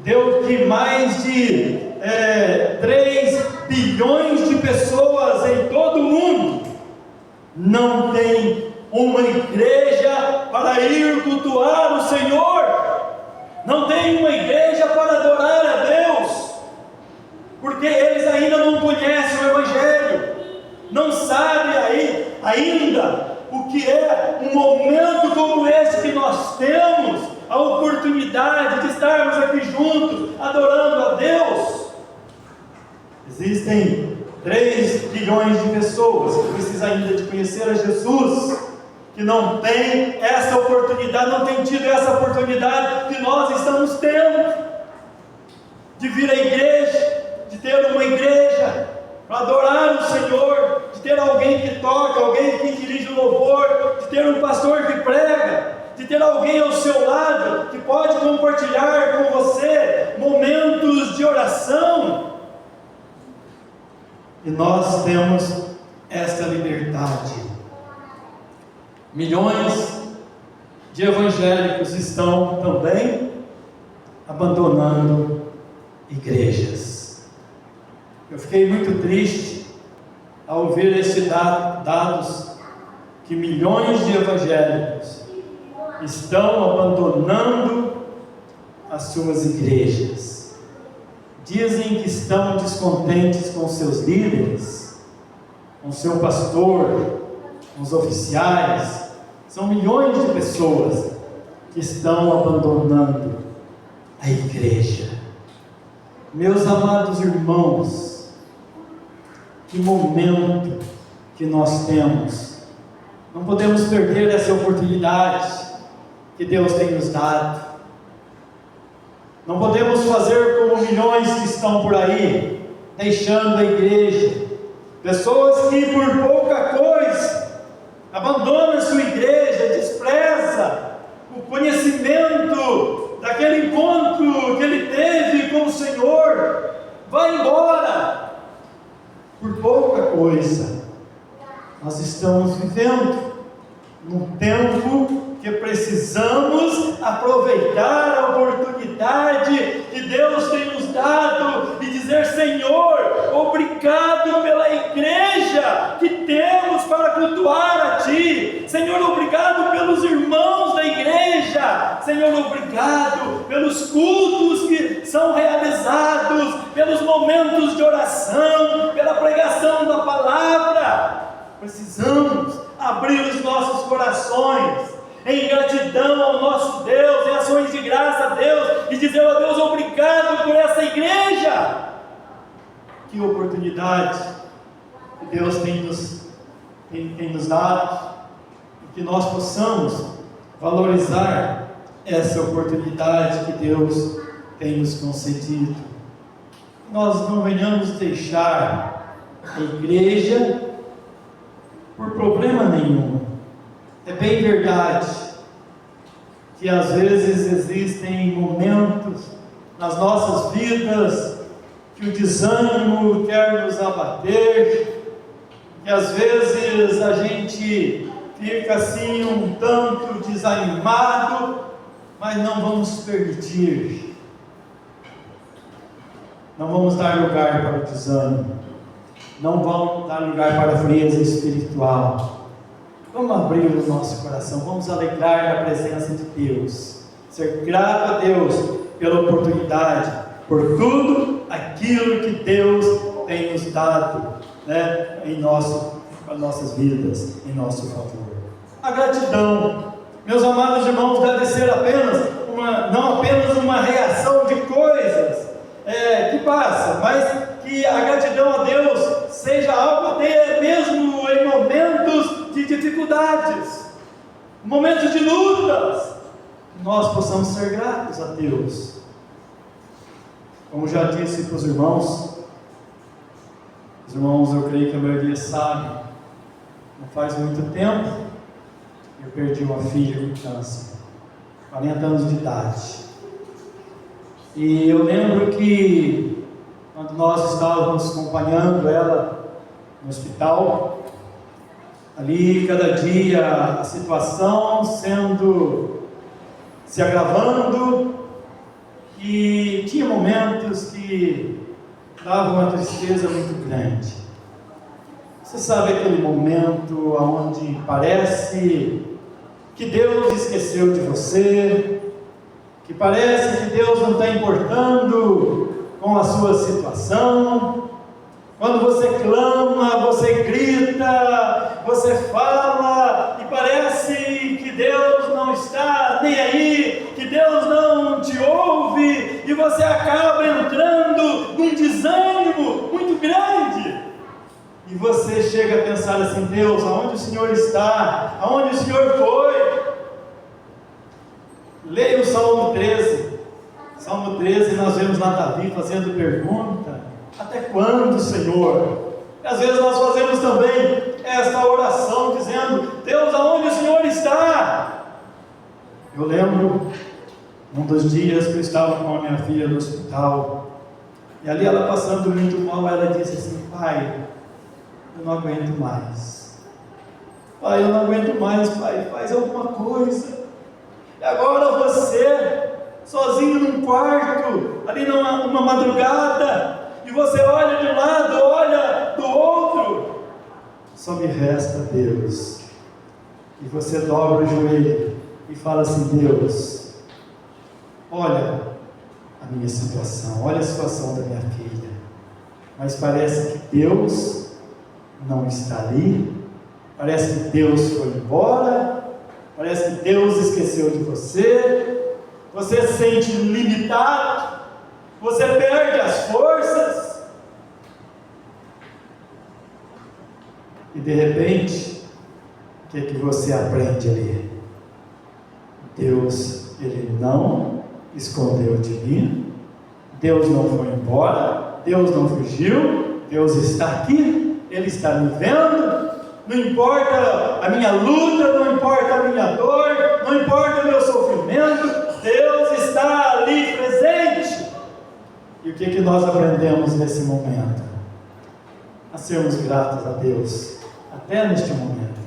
deu que mais de 3 bilhões de pessoas em todo o mundo não tem uma igreja para ir cultuar o Senhor, não tem uma igreja para adorar a Deus, porque eles ainda não conhecem o Evangelho, não sabem ainda o que é um momento como esse que nós temos, a oportunidade de estarmos aqui juntos, adorando a Deus. Existem 3 bilhões de pessoas que precisam ainda de conhecer a Jesus, que não tem essa oportunidade, não tem tido essa oportunidade que nós estamos tendo, de vir à igreja, de ter uma igreja para adorar o Senhor, de ter alguém que toca, alguém que dirige o louvor, de ter um pastor que prega, de ter alguém ao seu lado que pode compartilhar com você momentos de oração. E nós temos esta liberdade. Milhões de evangélicos estão também abandonando igrejas. Eu fiquei muito triste ao ver esses dados, que milhões de evangélicos estão abandonando as suas igrejas. Dizem que estão descontentes com seus líderes, com seu pastor, com os oficiais. São milhões de pessoas que estão abandonando a igreja. Meus amados irmãos, que momento que nós temos. Não podemos perder essa oportunidade que Deus tem nos dado. Não podemos fazer como milhões que estão por aí, deixando a igreja. Pessoas que por pouca coisa abandonam a sua igreja, despreza o conhecimento daquele encontro que ele teve com o Senhor, vai embora por pouca coisa. Nós estamos vivendo num tempo que precisamos aproveitar a oportunidade que Deus tem nos dado e dizer: Senhor, obrigado pela igreja que temos para cultuar a Ti. Senhor, obrigado pelos irmãos da igreja. Senhor, obrigado pelos cultos que são realizados, pelos momentos de oração, pela pregação da palavra. Precisamos abrir os nossos corações em gratidão ao nosso Deus, em ações de graça a Deus, e dizer: ó Deus, obrigado por essa igreja. Que oportunidade que Deus tem nos dado, e que nós possamos valorizar essa oportunidade que Deus tem nos concedido. Nós não venhamos deixar a igreja por problema nenhum. É bem verdade que às vezes existem momentos nas nossas vidas que o desânimo quer nos abater, que às vezes a gente fica assim um tanto desanimado, mas não vamos permitir, não vamos dar lugar para o desânimo, não vamos dar lugar para a frieza espiritual. Vamos abrir o nosso coração, vamos alegrar na presença de Deus, ser grato a Deus pela oportunidade, por tudo aquilo que Deus tem nos dado, né, em nossas vidas, em nosso favor. A gratidão, meus amados irmãos, deve ser não apenas uma reação de coisas que passa, mas que a gratidão a Deus seja algo até mesmo em momentos de dificuldades, momentos de lutas, nós possamos ser gratos a Deus. Como já disse para os irmãos, eu creio que a maioria sabe, não faz muito tempo, eu perdi uma filha com câncer, 40 anos de idade. E eu lembro que, quando nós estávamos acompanhando ela no hospital, ali cada dia a situação se agravando, e tinha momentos que davam uma tristeza muito grande. Você sabe aquele momento onde parece que Deus esqueceu de você, que parece que Deus não está importando com a sua situação, quando você clama, você grita, você fala, e parece que Deus não está nem aí, que Deus não te ouve, e você acaba entrando num desânimo muito grande, e você chega a pensar assim: Deus, aonde o Senhor está? Aonde o Senhor foi? Leia o Salmo 13. Salmo 13, nós vemos lá Davi fazendo pergunta: até quando, Senhor? E às vezes nós fazemos também esta oração dizendo: Deus, aonde o Senhor está? Eu lembro um dos dias que eu estava com a minha filha no hospital, e ali ela passando muito mal, ela disse assim: pai, eu não aguento mais. Pai, eu não aguento mais, pai, faz alguma coisa. E agora você, sozinho num quarto, ali numa madrugada, e você olha de um lado, olha do outro, só me resta Deus. E você dobra o joelho e fala assim: Deus, olha a minha situação, olha a situação da minha filha, mas parece que Deus não está ali, parece que Deus foi embora, parece que Deus esqueceu de você, você se sente limitado, você perde as forças, e de repente, o que você aprende ali? Deus, Ele não escondeu de mim, Deus não foi embora, Deus não fugiu, Deus está aqui, Ele está me vendo. Não importa a minha luta, não importa a minha dor, não importa o meu sofrimento, Deus está ali presente. E o que nós aprendemos nesse momento? A sermos gratos a Deus, até neste momento.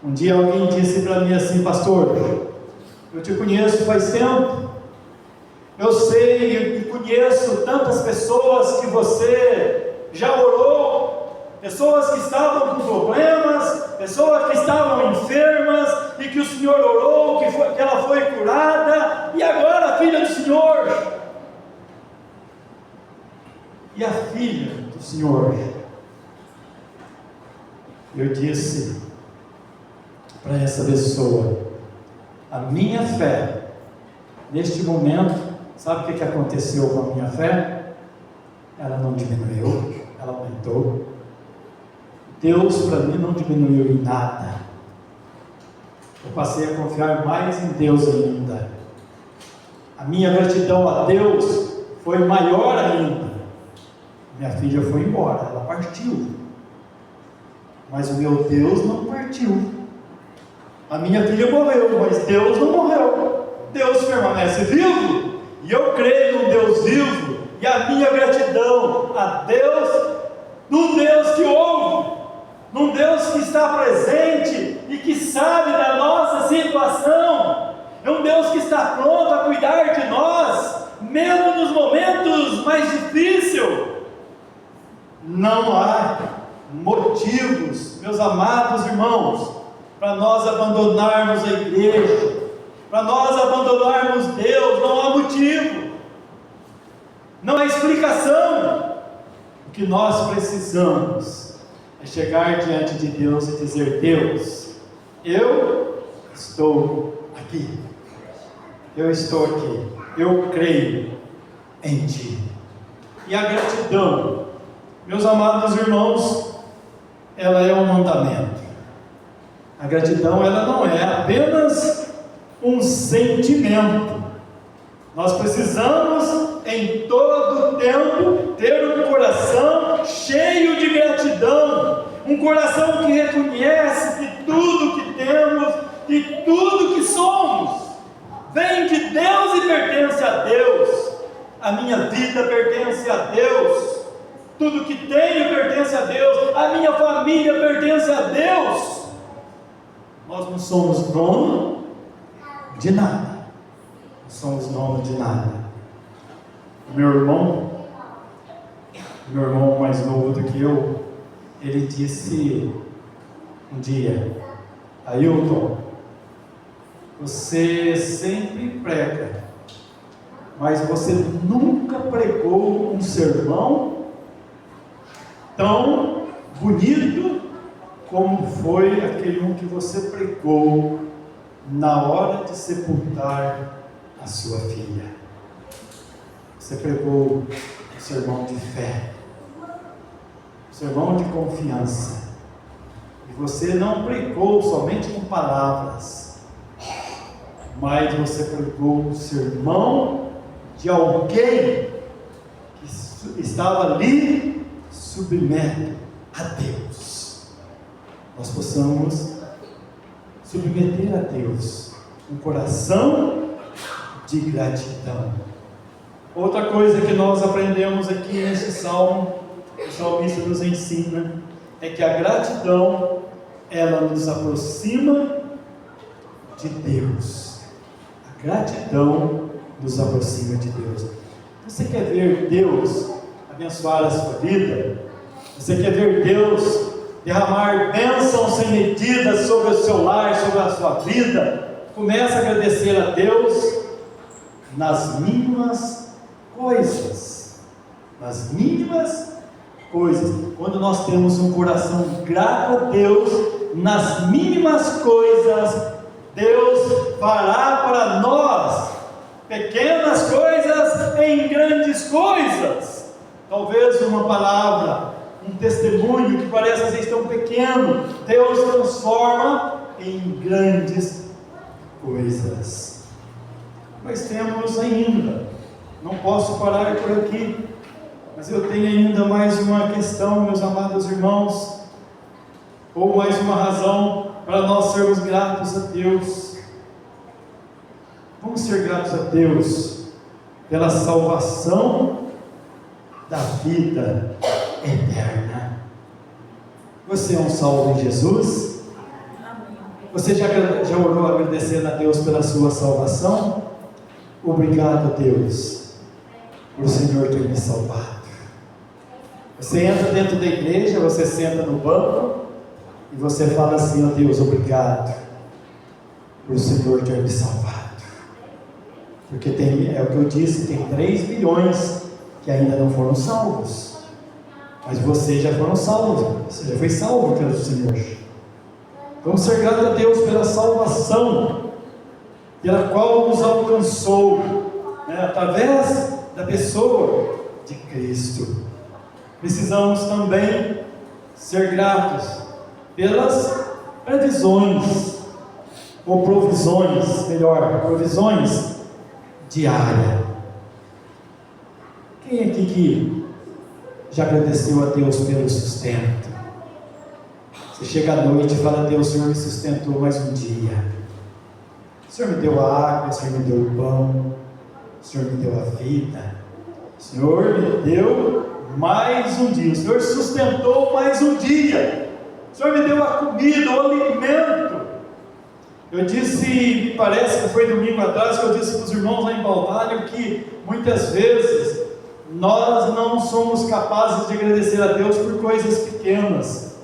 Um dia alguém disse para mim assim: pastor, eu te conheço faz tempo, eu sei e conheço tantas pessoas que você já orou, pessoas que estavam com problemas, pessoas que estavam enfermas, e que o Senhor orou, que ela foi curada, e agora a filha do Senhor, e a filha do Senhor, eu disse para essa pessoa: a minha fé, neste momento, sabe o que aconteceu com a minha fé? Ela não diminuiu, ela aumentou. Deus para mim não diminuiu em nada. Eu passei a confiar mais em Deus ainda. A minha gratidão a Deus foi maior ainda. Minha filha foi embora, ela partiu. Mas o meu Deus não partiu. A minha filha morreu, mas Deus não morreu. Deus permanece vivo. E eu creio num Deus vivo. E a minha gratidão a Deus, num Deus que ouve, num Deus que está presente e que sabe da nossa situação. É um Deus que está pronto a cuidar de nós, mesmo nos momentos mais difíceis. Não há motivos, meus amados irmãos, para nós abandonarmos a igreja, para nós abandonarmos Deus. Não há motivo, não há explicação. O que nós precisamos é chegar diante de Deus e dizer: Deus, eu estou aqui, eu estou aqui, eu creio em Ti. E a gratidão, meus amados irmãos, ela é um mandamento. A gratidão, ela não é apenas um sentimento. Nós precisamos em todo tempo ter um coração cheio de gratidão, um coração que reconhece que tudo que temos e tudo que somos vem de Deus e pertence a Deus. A minha vida pertence a Deus, tudo que tenho pertence a Deus, a minha família pertence a Deus. Nós não somos dono de nada, não somos dono de nada. Meu irmão mais novo do que eu, ele disse um dia: Ailton, você sempre prega, mas você nunca pregou um sermão tão bonito como foi aquele um que você pregou na hora de sepultar a sua filha. Você pregou um sermão de fé, um sermão de confiança, e você não pregou somente com palavras, mas você pregou um sermão de alguém que estava ali submesso a Deus. Nós possamos submeter a Deus um coração de gratidão. Outra coisa que nós aprendemos aqui nesse salmo, o salmista nos ensina, é que a gratidão, ela nos aproxima de Deus. A gratidão nos aproxima de Deus. Você quer ver Deus abençoar a sua vida? Você quer ver Deus derramar bênçãos sem medida sobre o seu lar, sobre a sua vida? Comece a agradecer a Deus nas mínimas coisas. Nas mínimas coisas. Quando nós temos um coração grato a Deus, nas mínimas coisas, Deus fará para nós pequenas coisas em grandes coisas. Talvez uma palavra, um testemunho que parece às vezes tão pequeno, Deus transforma em grandes coisas. Nós temos ainda, não posso parar por aqui, mas eu tenho ainda mais uma questão, meus amados irmãos, ou mais uma razão para nós sermos gratos a Deus. Vamos ser gratos a Deus pela salvação da vida eterna. Você é um salvo em Jesus? Você já orou agradecendo a Deus pela sua salvação? Obrigado a Deus por o Senhor ter me salvado. Você entra dentro da igreja, você senta no banco e você fala assim: ó Deus, obrigado por o Senhor ter me salvado. Porque é o que eu disse, tem 3 milhões que ainda não foram salvos, mas vocês já foram salvos, você já foi salvo pelo Senhor. Vamos ser gratos a Deus pela salvação, pela qual nos alcançou, através da pessoa de Cristo. Precisamos também ser gratos pelas previsões, ou provisões, melhor, provisões diárias. Quem aqui que Já agradeceu a Deus pelo sustento? Você chega à noite e fala: Deus, o Senhor me sustentou mais um dia. O Senhor me deu a água, o Senhor me deu o pão, o Senhor me deu a vida, o Senhor me deu mais um dia, o Senhor sustentou mais um dia, o Senhor me deu a comida, o alimento. Eu disse, me parece que foi domingo atrás, que eu disse para os irmãos lá em Baldário que muitas vezes nós não somos capazes de agradecer a Deus por coisas pequenas.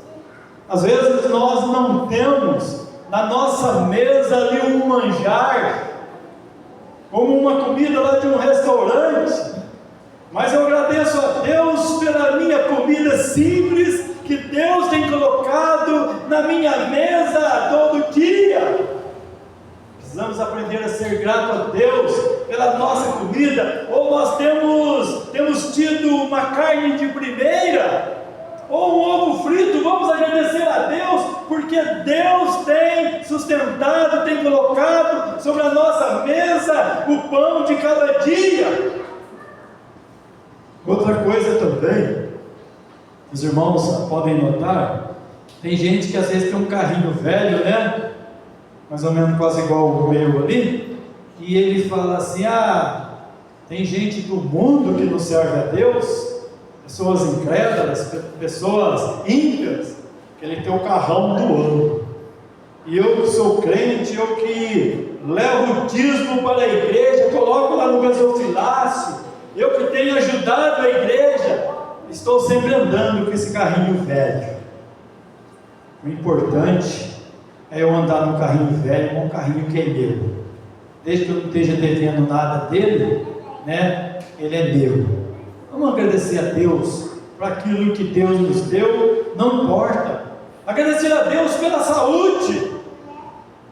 Às vezes nós não temos na nossa mesa ali um manjar, como uma comida lá de um restaurante, mas eu agradeço a Deus pela minha comida simples, que Deus tem colocado na minha mesa todo dia. Precisamos aprender a ser grato a Deus pela nossa comida. Ou nós temos tido uma carne de primeira, ou um ovo frito. Vamos agradecer a Deus, porque Deus tem sustentado, tem colocado sobre a nossa mesa o pão de cada dia. Outra coisa também, os irmãos podem notar, tem gente que às vezes tem um carrinho velho, né? Mais ou menos quase igual o meu ali, e ele fala assim: tem gente do mundo que não serve a Deus, pessoas incrédulas, pessoas ímpias, que ele tem o carrão do ano. E eu que sou crente, eu que levo o dízimo para a igreja, coloco lá no gasofilácio, eu que tenho ajudado a igreja, estou sempre andando com esse carrinho velho. O importante é eu andar no carrinho velho, com um carrinho que é meu. Desde que eu não esteja devendo nada dele, né? Ele é meu. Vamos agradecer a Deus por aquilo que Deus nos deu, não importa. Agradecer a Deus pela saúde.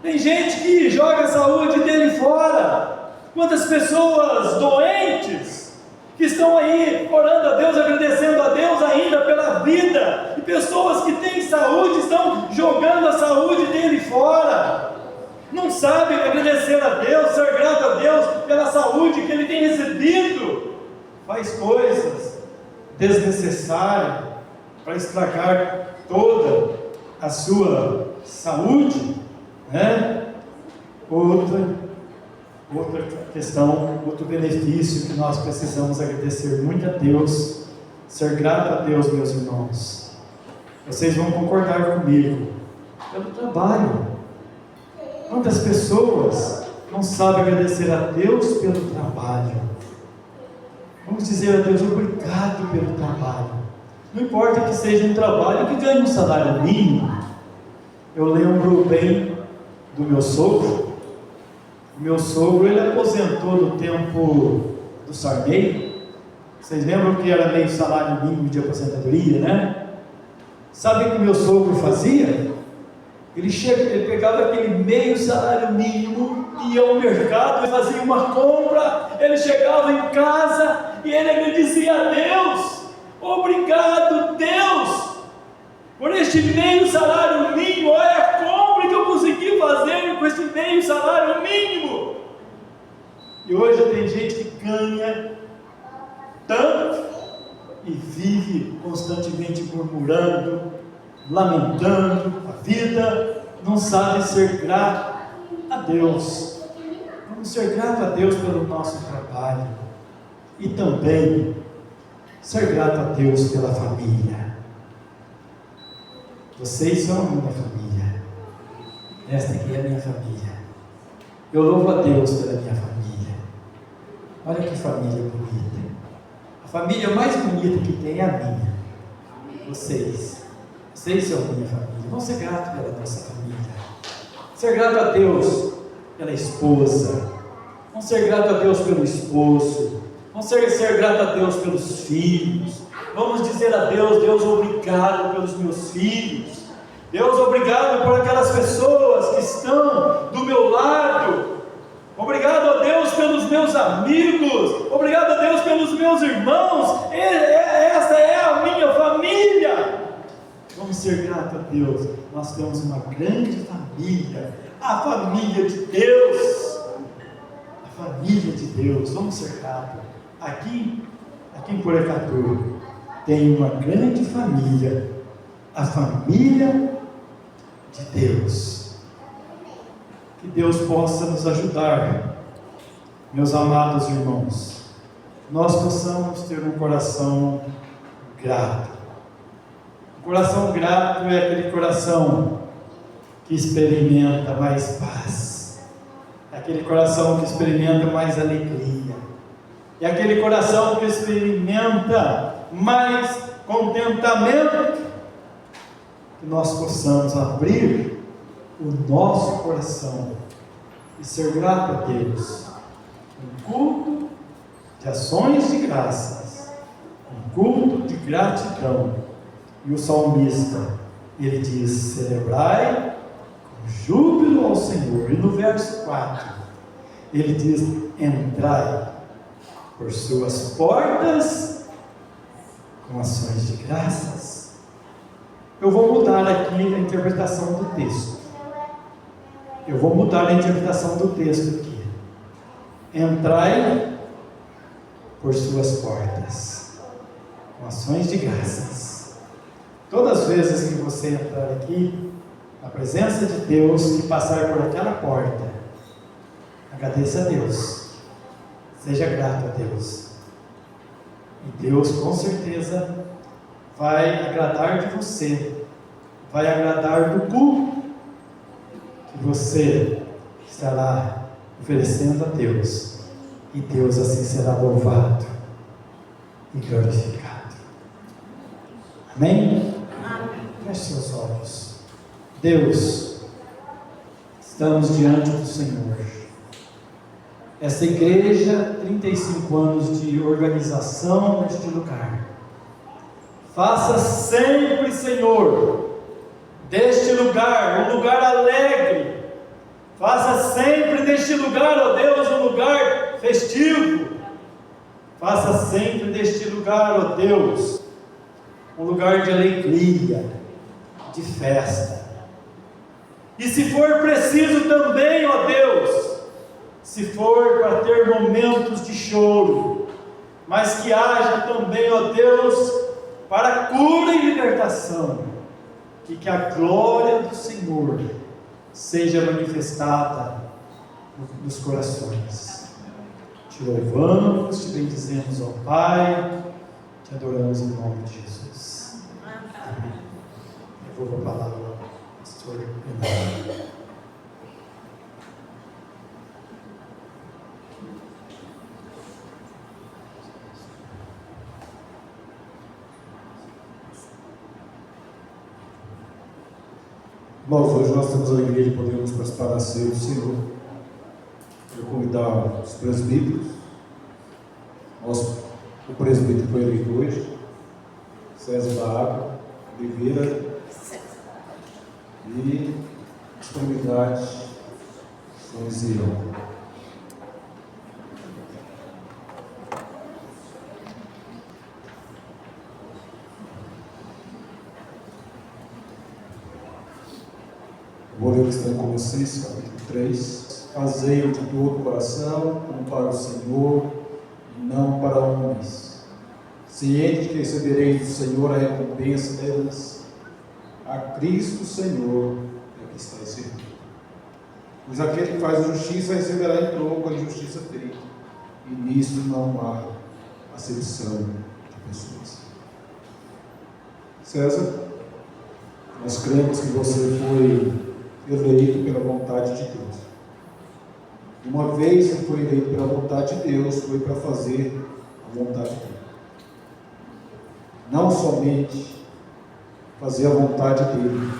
Tem gente que joga a saúde dele fora. Quantas pessoas doentes que estão aí orando a Deus, agradecendo a Deus ainda pela vida, e pessoas que têm saúde estão jogando a saúde dele fora. Não sabem agradecer a Deus, ser grato a Deus pela saúde que ele tem recebido. Faz coisas desnecessárias para estragar toda a sua saúde, né? Outra questão, outro benefício que nós precisamos agradecer muito a Deus, ser grato a Deus, meus irmãos. Vocês vão concordar comigo, pelo trabalho. Quantas pessoas não sabem agradecer a Deus pelo trabalho? Vamos dizer a Deus: obrigado pelo trabalho. Não importa que seja um trabalho que ganhe um salário mínimo. Eu lembro bem do meu sogro. Meu sogro, ele aposentou no tempo do Sarney. Vocês lembram que era meio salário mínimo de aposentadoria, né? Sabe o que meu sogro fazia? Ele pegava aquele meio salário mínimo, ia ao mercado, fazia uma compra, ele chegava em casa e ele agradecia a Deus: obrigado, Deus, por este meio salário mínimo. Olha a compra que eu consegui fazer com este meio salário mínimo. E hoje tem gente que ganha tanto e vive constantemente murmurando, lamentando a vida, não sabe ser grato a Deus. Vamos ser grato a Deus pelo nosso trabalho, e também ser grato a Deus pela família. Vocês são a minha família. Esta aqui é a minha família. Eu louvo a Deus pela minha família. Olha que família bonita. A família mais bonita que tem é a minha. Vocês são a minha família. Vamos ser gratos pela nossa família. Ser grato a Deus pela esposa. Vamos ser grato a Deus pelo esposo. Vamos ser grato a Deus pelos filhos. Vamos dizer a Deus: Deus, obrigado pelos meus filhos. Deus, obrigado por aquelas pessoas que estão do meu lado. Obrigado a Deus pelos meus amigos. Obrigado a Deus pelos meus irmãos. Essa é a minha família. Vamos ser gratos a Deus. Nós temos uma grande família. A família de Deus. A família de Deus. Vamos ser gratos. Aqui em Porecatu, tem uma grande família, a família de Deus. Que Deus possa nos ajudar, meus amados irmãos, nós possamos ter um coração grato. O coração grato é aquele coração que experimenta mais paz, é aquele coração que experimenta mais alegria, é aquele coração que experimenta mais contentamento. Que nós possamos abrir o nosso coração e ser grato a Deus. Um culto de ações de graças, um culto de gratidão. E o salmista, ele diz: celebrai com júbilo ao Senhor. E no verso 4, ele diz: entrai por suas portas com ações de graças. Eu vou mudar aqui a interpretação do texto. Eu vou mudar a interpretação do texto aqui. Entrai por suas portas com ações de graças. Todas as vezes que você entrar aqui, na presença de Deus, e passar por aquela porta, agradeça a Deus. Seja grato a Deus. E Deus, com certeza, vai agradar de você, vai agradar do culto que você estará oferecendo a Deus, e Deus assim será louvado e glorificado. Amém? Amém. Feche seus olhos. Deus, estamos diante do Senhor. Essa igreja, 35 anos de organização neste lugar. Faça sempre, Senhor, deste lugar um lugar alegre. Faça sempre deste lugar, ó Deus, um lugar festivo. Faça sempre deste lugar, ó Deus, um lugar de alegria, de festa. E se for preciso também, ó Deus, se for para ter momentos de choro, mas que haja também, ó Deus, para cura e libertação, e que a glória do Senhor seja manifestada nos corações. Te louvamos, te bendizemos, ó Pai, te adoramos em nome de Jesus. Amém. Eu vou a palavra ao pastor Renato. Irmãos, hoje nós temos a alegria de podermos participar da ceia do Senhor. Eu convidar os presbíteros, o presbítero foi eleito hoje, César da Água, Oliveira, e as comunidades São Isidro. Vou ler o que está em Colossenses, capítulo 3. Fazei-o de todo o coração, como para o Senhor, e não para homens. Ciente de que recebereis do Senhor a recompensa delas, a Cristo Senhor é que está servindo. Pois aquele que faz a justiça receberá em troco a injustiça feita, e nisso não há acepção de pessoas. César, nós cremos que você foi eleito pela vontade de Deus. Uma vez que foi eleito pela vontade de Deus, foi para fazer a vontade dele. Não somente fazer a vontade dele,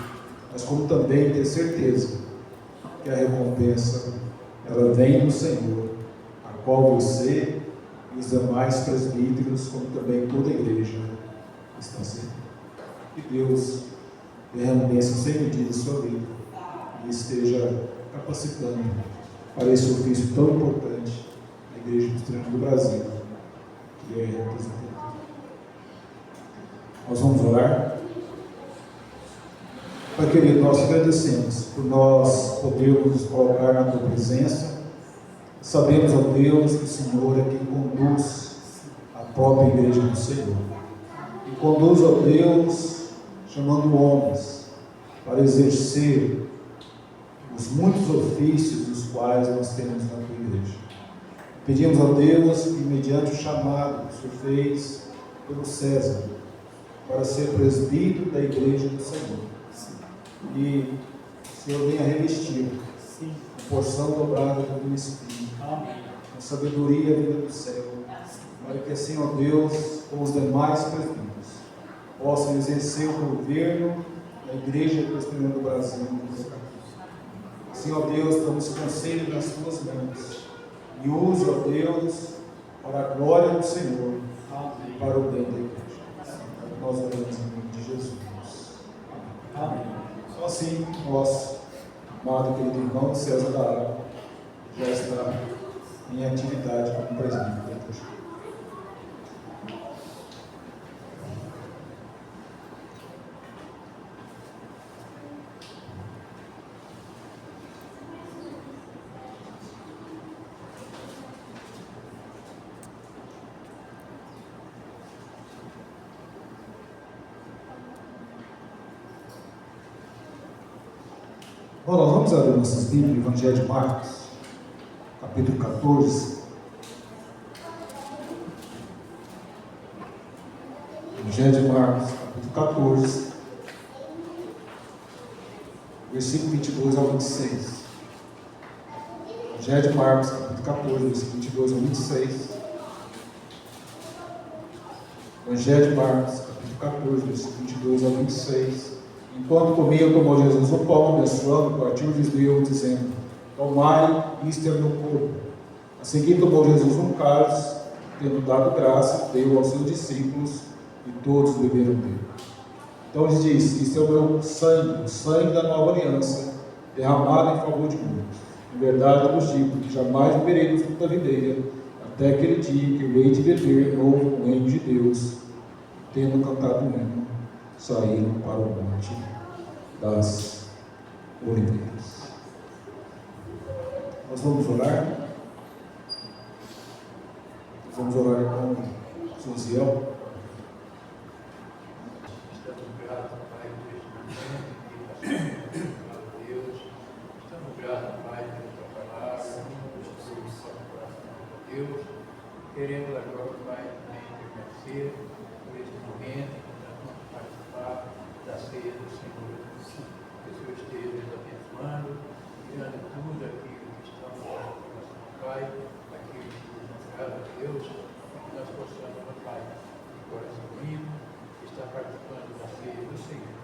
mas como também ter certeza que a recompensa ela vem do Senhor, a qual você e os demais presbíteros, como também toda a igreja, estão servindo. Que Deus derrame bênção sem medida em sua vida e esteja capacitando para esse ofício tão importante na Igreja Presbiteriana do Brasil, que é representante. Nós vamos orar. Pai querido, nós agradecemos por nós podermos nos colocar na tua presença. Sabemos, ó Deus, que o Senhor é quem conduz a própria Igreja do Senhor. E conduz a Deus, chamando homens para exercer os muitos ofícios dos quais nós temos na tua igreja. Pedimos a Deus que, mediante o chamado que o Senhor fez pelo César, para ser presbítero da igreja do Senhor, e o Senhor venha revestir a porção dobrada do Espírito, com sabedoria vinda do céu, para que assim, ó Deus, com os demais presbíteros, possam exercer o governo da Igreja Presbiteriana do Brasil. Assim, ó Deus, damos conselho nas tuas mãos, e use, ó Deus, para a glória do Senhor, e para o bem da igreja. Nós oramos em nome de Jesus. Amém. Só assim, nosso amado querido irmão César da Água já está em atividade como presbítero da igreja. Bom, nós vamos abrir nossas Bíblias, Evangelho de Marcos, capítulo 14. Evangelho de Marcos, capítulo 14, versículo 22 ao 26. Evangelho de Marcos, capítulo 14, versículo 22 ao 26. Evangelho de Marcos, capítulo 14, versículo 22 ao 26. Enquanto comia, tomou Jesus o pão, abençoando, partiu e lhes deu, dizendo: tomai, isto é meu corpo. A seguir tomou Jesus um cálice, tendo dado graça, deu aos seus discípulos, e todos beberam dele. Então lhes disse: isto é o meu sangue, o sangue da nova aliança, derramado em favor de muitos. Em verdade vos digo que jamais beberei do fruto da videira, até aquele dia que eu hei de beber novo no reino de Deus. Tendo cantado um hino, saíram para o monte das oliveiras. Nós vamos orar. Nós vamos orar com Josiel. Estamos gratos, Pai, por este momento que passamos a Deus. Estamos gratos, Pai, pela tua palavra, pela solução do coração de Deus. Queremos agora, Pai, também reconhecer por este momento que nós vamos participar da ceia do Senhor. Que o Senhor esteja nos abençoando, tirando tudo aquilo que estamos no nosso coração, Pai, aquilo que nos agrada a Deus, para que nós possamos, Pai, de coração limpo, estar participando da ceia do Senhor.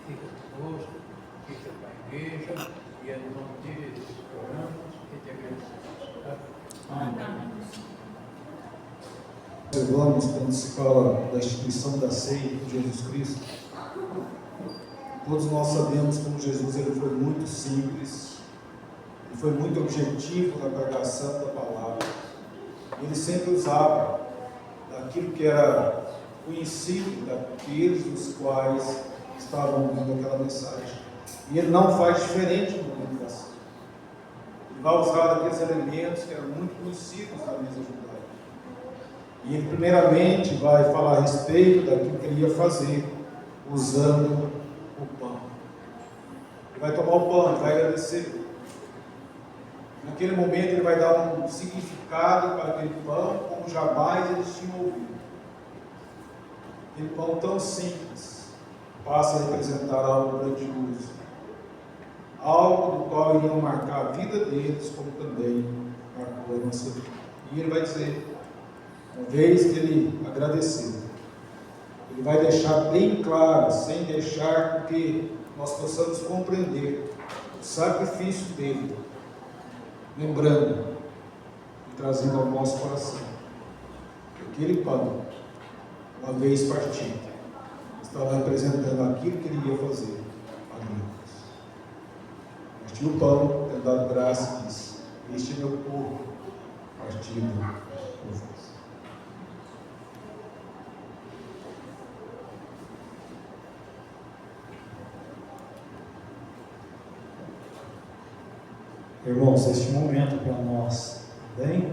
Fica conosco, fica com a igreja, e é no nome de Jesus que oramos e te agradecemos. Tá? Amém. Observamos quando se fala da instituição da ceia de Jesus Cristo. Todos nós sabemos como Jesus ele foi muito simples, ele foi muito objetivo na pregação da palavra. Ele sempre usava daquilo que era conhecido daqueles dos quais estavam ouvindo aquela mensagem. E ele não faz diferente no momento da ceia. Ele vai usar aqueles elementos que eram muito conhecidos na mesa judaica. E ele primeiramente vai falar a respeito daquilo que ele ia fazer, usando o pão. Ele vai tomar o pão, ele vai agradecer. Naquele momento ele vai dar um significado para aquele pão como jamais eles tinham ouvido. Aquele pão tão simples passa a representar algo grandioso, algo do qual iriam marcar a vida deles, como também marcou a nossa vida. E ele vai dizer, uma vez que ele agradeceu, ele vai deixar bem claro, sem deixar que nós possamos compreender o sacrifício dele, lembrando e trazendo ao nosso coração que aquele pão, uma vez partido, estava representando aquilo que ele ia fazer para nós. Partiu o pão, tendo dado graça, e disse: este é meu corpo partido por vós. Irmãos, este momento para nós também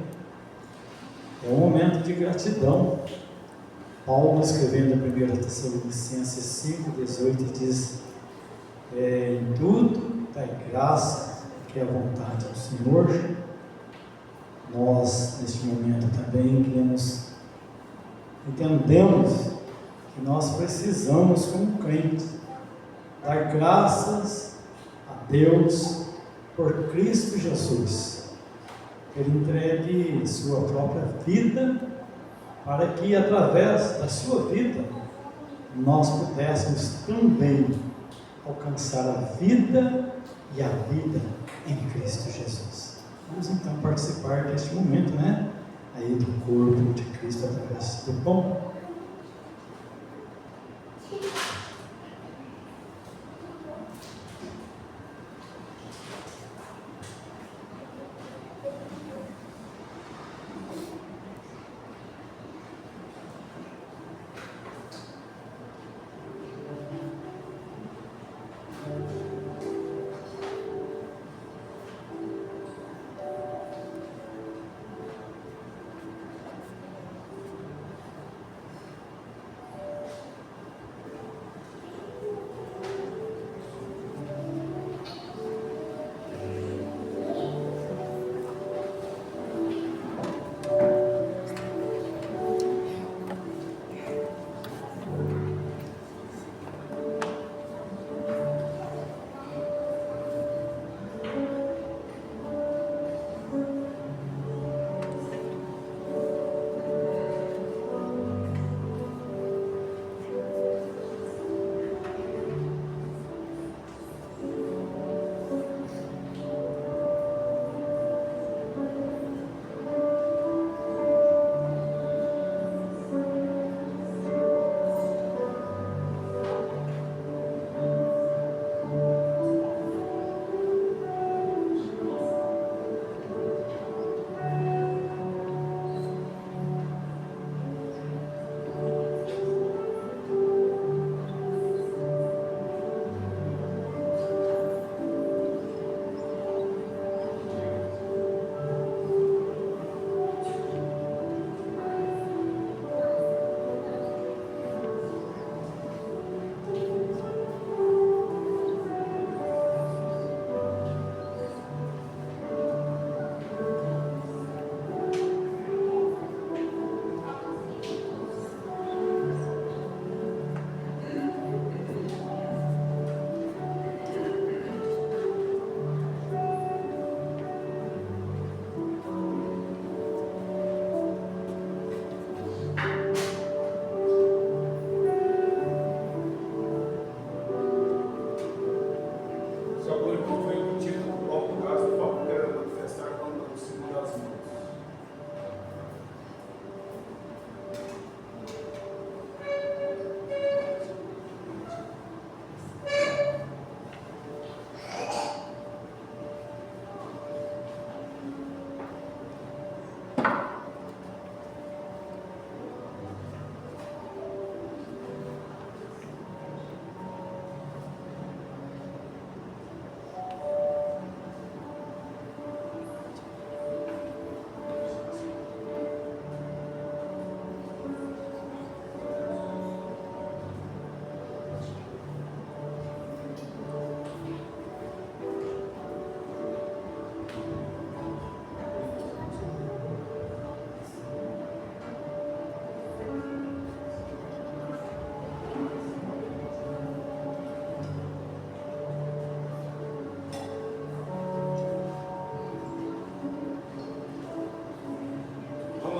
é um momento de gratidão Paulo, escrevendo a 1 Tessalonicenses 5,18, diz: em tudo dai graça, que é a vontade do Senhor. Nós, neste momento, também entendemos que nós precisamos, como crentes, dar graças a Deus por Cristo Jesus, Ele entregue sua própria vida, para que através da sua vida nós pudéssemos também alcançar a vida e a vida em Cristo Jesus. Vamos então participar deste momento, né? Aí do corpo de Cristo através do pão.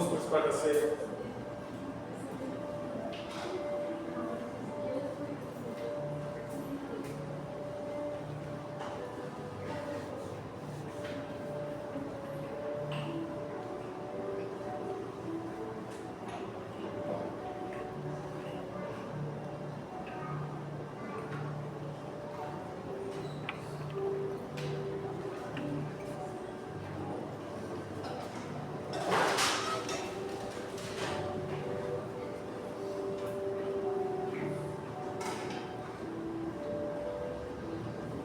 Participar da ceia.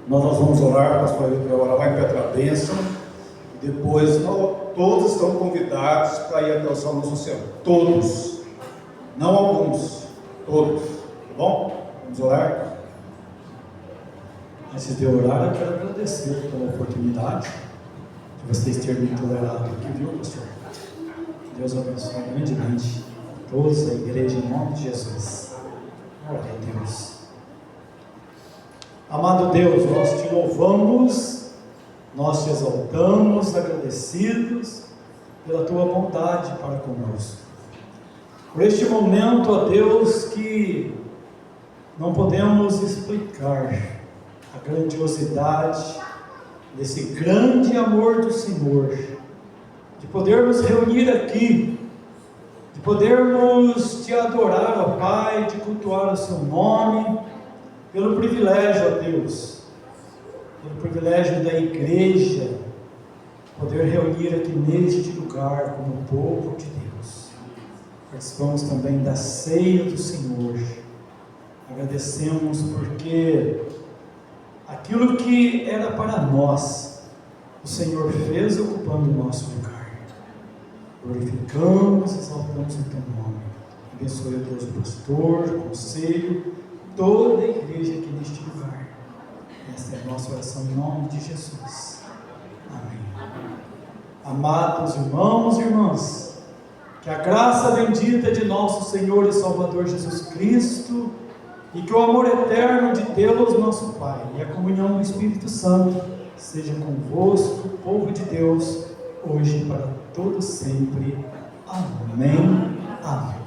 Nós vamos orar, a pastora ela vai pedir a bênção, e depois todos estão convidados para ir até o Salão Social. Todos. Não alguns, todos. Tá bom? Vamos orar? Antes de eu orar, eu quero agradecer pela oportunidade de vocês terem me tolerado aqui, viu, pastor? Deus abençoe grandemente todos, a igreja, em nome de Jesus. Glória a Deus. Amado Deus, nós te louvamos, nós te exaltamos, agradecidos pela tua bondade para conosco. Por este momento, ó Deus, que não podemos explicar a grandiosidade desse grande amor do Senhor, de podermos reunir aqui, de podermos te adorar, ó Pai, de cultuar o seu nome, pelo privilégio, ó Deus, pelo privilégio da igreja, poder reunir aqui neste lugar como povo de Deus. Participamos também da ceia do Senhor. Agradecemos porque aquilo que era para nós, o Senhor fez ocupando o nosso lugar. Glorificamos, exaltamos o teu nome. Abençoe, Deus, o pastor, o conselho, toda a igreja aqui neste lugar. Esta é a nossa oração em nome de Jesus. Amém. Amados irmãos e irmãs, que a graça bendita de nosso Senhor e Salvador Jesus Cristo e que o amor eterno de Deus, nosso Pai, e a comunhão do Espírito Santo seja convosco, povo de Deus, hoje e para todos sempre. Amém. Amém.